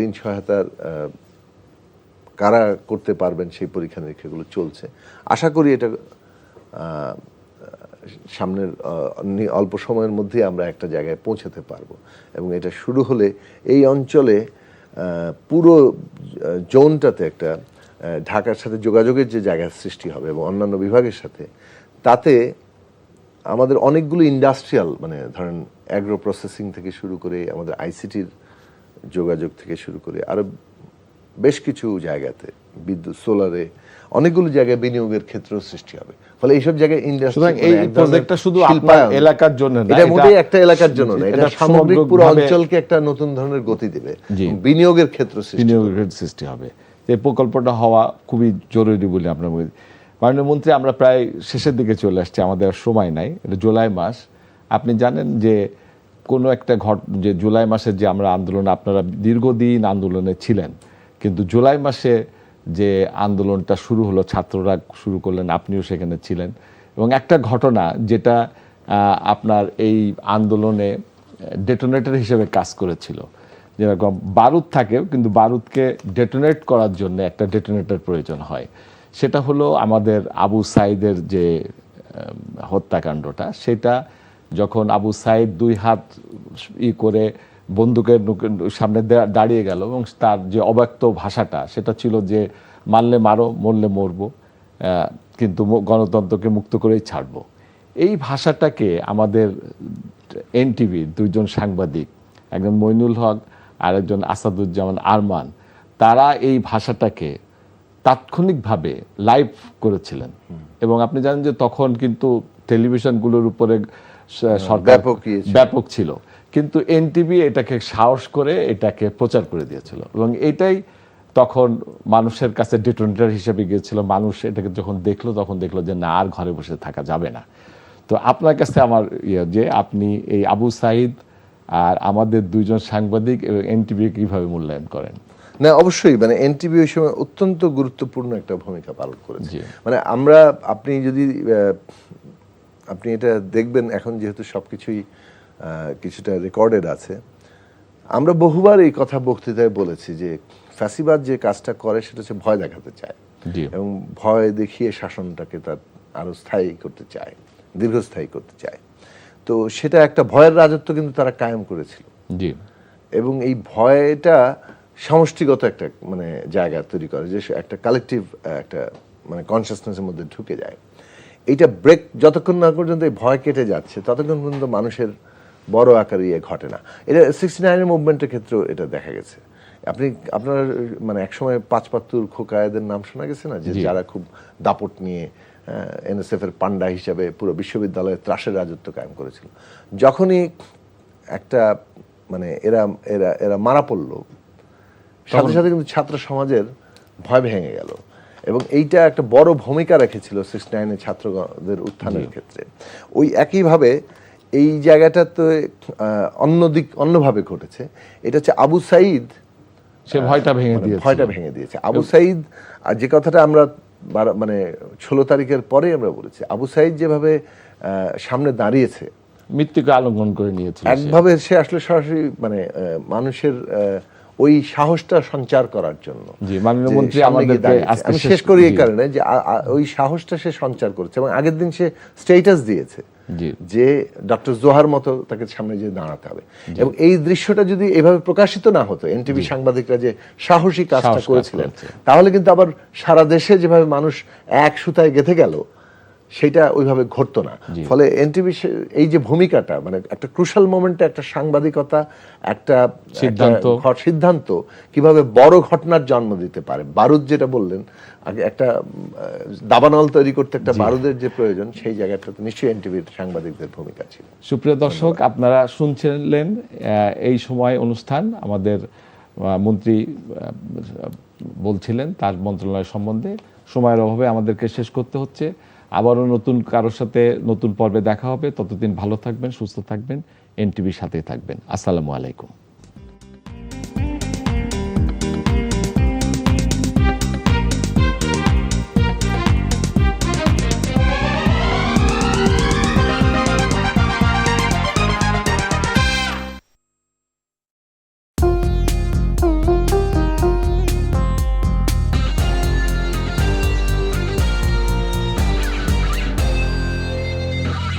ঋণ সহায়তার কারা করতে পারবেন সেই পরীক্ষা নিরীক্ষাগুলো চলছে। আশা করি এটা সামনের অল্প সময়ের মধ্যে আমরা একটা জায়গায় পৌঁছাতে পারবো, এবং এটা শুরু হলে এই অঞ্চলে পুরো জোনটাতে একটা ঢাকার সাথে যোগাযোগের যে জায়গার সৃষ্টি হবে এবং অন্যান্য বিভাগের সাথে, তাতে আমাদের অনেকগুলো ইন্ডাস্ট্রিয়াল মানে ধরেন অ্যাগ্রো প্রসেসিং থেকে শুরু করে আমাদের আইসিটির যোগাযোগ থেকে শুরু করে আরো বেশ কিছু জায়গাতে, বিদ্যুৎ, সোলারে অনেকগুলো জায়গায় বিনিয়োগের ক্ষেত্র সৃষ্টি হবে। ফলে এইসব জায়গায় ইন্ডাস্ট্রি, এই প্রজেক্টটা শুধু আপনার এলাকার জন্য না, এটা মোটেই একটা এলাকার জন্য না, এটা সামগ্রিক পুরো অঞ্চলকে একটা নতুন ধরনের গতি দেবে, বিনিয়োগের ক্ষেত্র সৃষ্টি হবে। এই প্রকল্পটা হওয়া খুবই জরুরি বলে আমরা মাননীয় মন্ত্রী, আমরা প্রায় শেষের দিকে চলে আসছি, আমাদের সময় নাই। এটা জুলাই মাস, আপনি জানেন যে কোনো একটা যে জুলাই মাসের যে আমরা আন্দোলন, আপনারা দীর্ঘদিন আন্দোলনে ছিলেন, কিন্তু জুলাই মাসে যে আন্দোলনটা শুরু হলো, ছাত্ররা শুরু করলেন, আপনিও সেখানে ছিলেন, এবং একটা ঘটনা যেটা আপনার এই আন্দোলনে ডেটোনেটর হিসেবে কাজ করেছিল। যেরকম বারুদ থাকে, কিন্তু বারুদকে ডেটোনেট করার জন্য একটা ডেটোনেটর প্রয়োজন হয়। সেটা হলো আমাদের আবু সাইদের যে হত্যাকাণ্ডটা, সেটা যখন আবু সাইদ 2 হাত করে বন্দুকের সামনে দাঁড়িয়ে গেল এবং তার যে অব্যক্ত ভাষাটা সেটা ছিল যে মারলে মারো, মরলে মরবো, কিন্তু গণতন্ত্রকে মুক্ত করেই ছাড়বো। এই ভাষাটাকে আমাদের এনটিভির 2জন সাংবাদিক, একজন মইনুল হক আর একজন আসাদুজ্জামান আরমান, তারা এই ভাষাটাকে তাৎক্ষণিকভাবে লাইভ করেছিলেন। এবং আপনি জানেন যে তখন কিন্তু টেলিভিশনগুলোর উপরে সরকার ব্যাপক ছিল, কিন্তু এনটিভি এটাকে সাহস করে এটাকে প্রচার করে দিয়েছিল এবং এটাই তখন মানুষের কাছে ডেটোনেটর হিসেবে গিয়েছিল। মানুষ এটাকে যখন দেখলো তখন দেখলো যে না, আর ঘরে বসে থাকা যাবে না। তো আপনার কাছে আমার যে আপনি এই আবু সাইদ আর আমাদের 2জন সাংবাদিক এবং এনটিভি কিভাবে মূল্যায়ন করেন? না, অবশ্যই মানে এনটিভি ওই সময় অত্যন্ত গুরুত্বপূর্ণ একটা ভূমিকা পালন করেছে। জি। মানে আপনি এটা দেখবেন, এখন যেহেতু সবকিছুই কিছুটা রেকর্ডেড আছে, আমরা বহুবার এই কথা বক্তৃতায় বলেছি যে ফ্যাসিবাদ যে কাজটা করে সেটা হচ্ছে ভয় দেখাতে চায় এবং ভয় দেখিয়ে শাসনটাকে তার আরো স্থায়ী করতে চায়, দীর্ঘস্থায়ী করতে চায়। তো সেটা একটা ভয়ের রাজত্ব কিন্তু তারা কায়েম করেছিল। এবং এই ভয়টা সমষ্টিগত একটা মানে জায়গা তৈরি করে, যে একটা কালেকটিভ একটা মানে কনসিয়াসনেসের মধ্যে ঢুকে যায়। এইটা ব্রেক যতক্ষণ না পর্যন্ত এই ভয় কেটে যাচ্ছে ততক্ষণ পর্যন্ত মানুষের বড় আকারে ঘটে না। এটা 69 মুভমেন্টের ক্ষেত্রেও এটা দেখা গেছে। আপনার মানে একসময় 5 পাত্তুর খোকায়েদের নাম শোনা গেছে না, যে যারা খুব দাপট নিয়ে এনএসএফ এর পান্ডা হিসাবে পুরো বিশ্ববিদ্যালয়ে ত্রাসের রাজত্ব কায়েম করেছিল। যখনই একটা মানে এরা এরা এরা মারা পড়লো, সাথে সাথে কিন্তু ছাত্র সমাজের ভয় ভেঙে গেল এবং এইটা একটা বড় ভূমিকা রেখেছিল 69 ছাত্রদের উত্থানের ক্ষেত্রে। ওই একইভাবে এই জায়গাটা তো অন্যভাবে ঘটেছে। এটা হচ্ছে আবু সাইদ, সে ভয়টা ভেঙে দিয়েছে। আবু সাইদ, আর যে কথাটা আমরা মানে 16 তারিখের পরে আমরা বলেছি, আবু সাইদ যেভাবে সামনে দাঁড়িয়েছে, মৃত্যুকে আলিঙ্গন করে নিয়েছিল, একভাবে সে আসলে সরাসরি মানে মানুষের ওই সাহসটা সঞ্চার করার জন্য। মাননীয় মন্ত্রী আমি শেষ করি এই কারণে যে ওই সাহসটা সে সঞ্চার করেছে এবং আগের দিন সে স্টেটাস দিয়েছে যে ডক্টর জোহার মতো তাকে সামনে যে দাঁড়াতে হবে। এবং এই দৃশ্যটা যদি এভাবে প্রকাশিত না হতো, এনটিভি সাংবাদিকরা যে সাহসী কাজটা করেছিলেন, তাহলে কিন্তু আবার সারা দেশে যেভাবে মানুষ এক সুতায় গেঁথে গেল সেটা ওইভাবে ঘটতো না। ফলে এনটিভি এই যে ভূমিকাটা, মানে একটা ক্রুশাল মোমেন্টে একটা সাংবাদিকতা, একটা সিদ্ধান্ত কিভাবে বড় ঘটনার জন্ম দিতে পারে। বারুদ যেটা বললেন, আগে একটা দাবানল তৈরি করতে একটা বারুদের যে প্রয়োজন, সেই জায়গাটাতে নিশ্চয়ই এনটিভির সাংবাদিকদের ভূমিকা ছিল। সুপ্রিয় দর্শক, আপনারা শুনছিলেন এই সময় অনুষ্ঠান। আমাদের মন্ত্রী বলছিলেন তার মন্ত্রণালয় সম্বন্ধে। সময়ের অভাবে আমাদেরকে শেষ করতে হচ্ছে। আবারও নতুন কারোর সাথে নতুন পর্বে দেখা হবে। ততদিন ভালো থাকবেন, সুস্থ থাকবেন, এনটিভির সাথেই থাকবেন। আসসালামু আলাইকুম।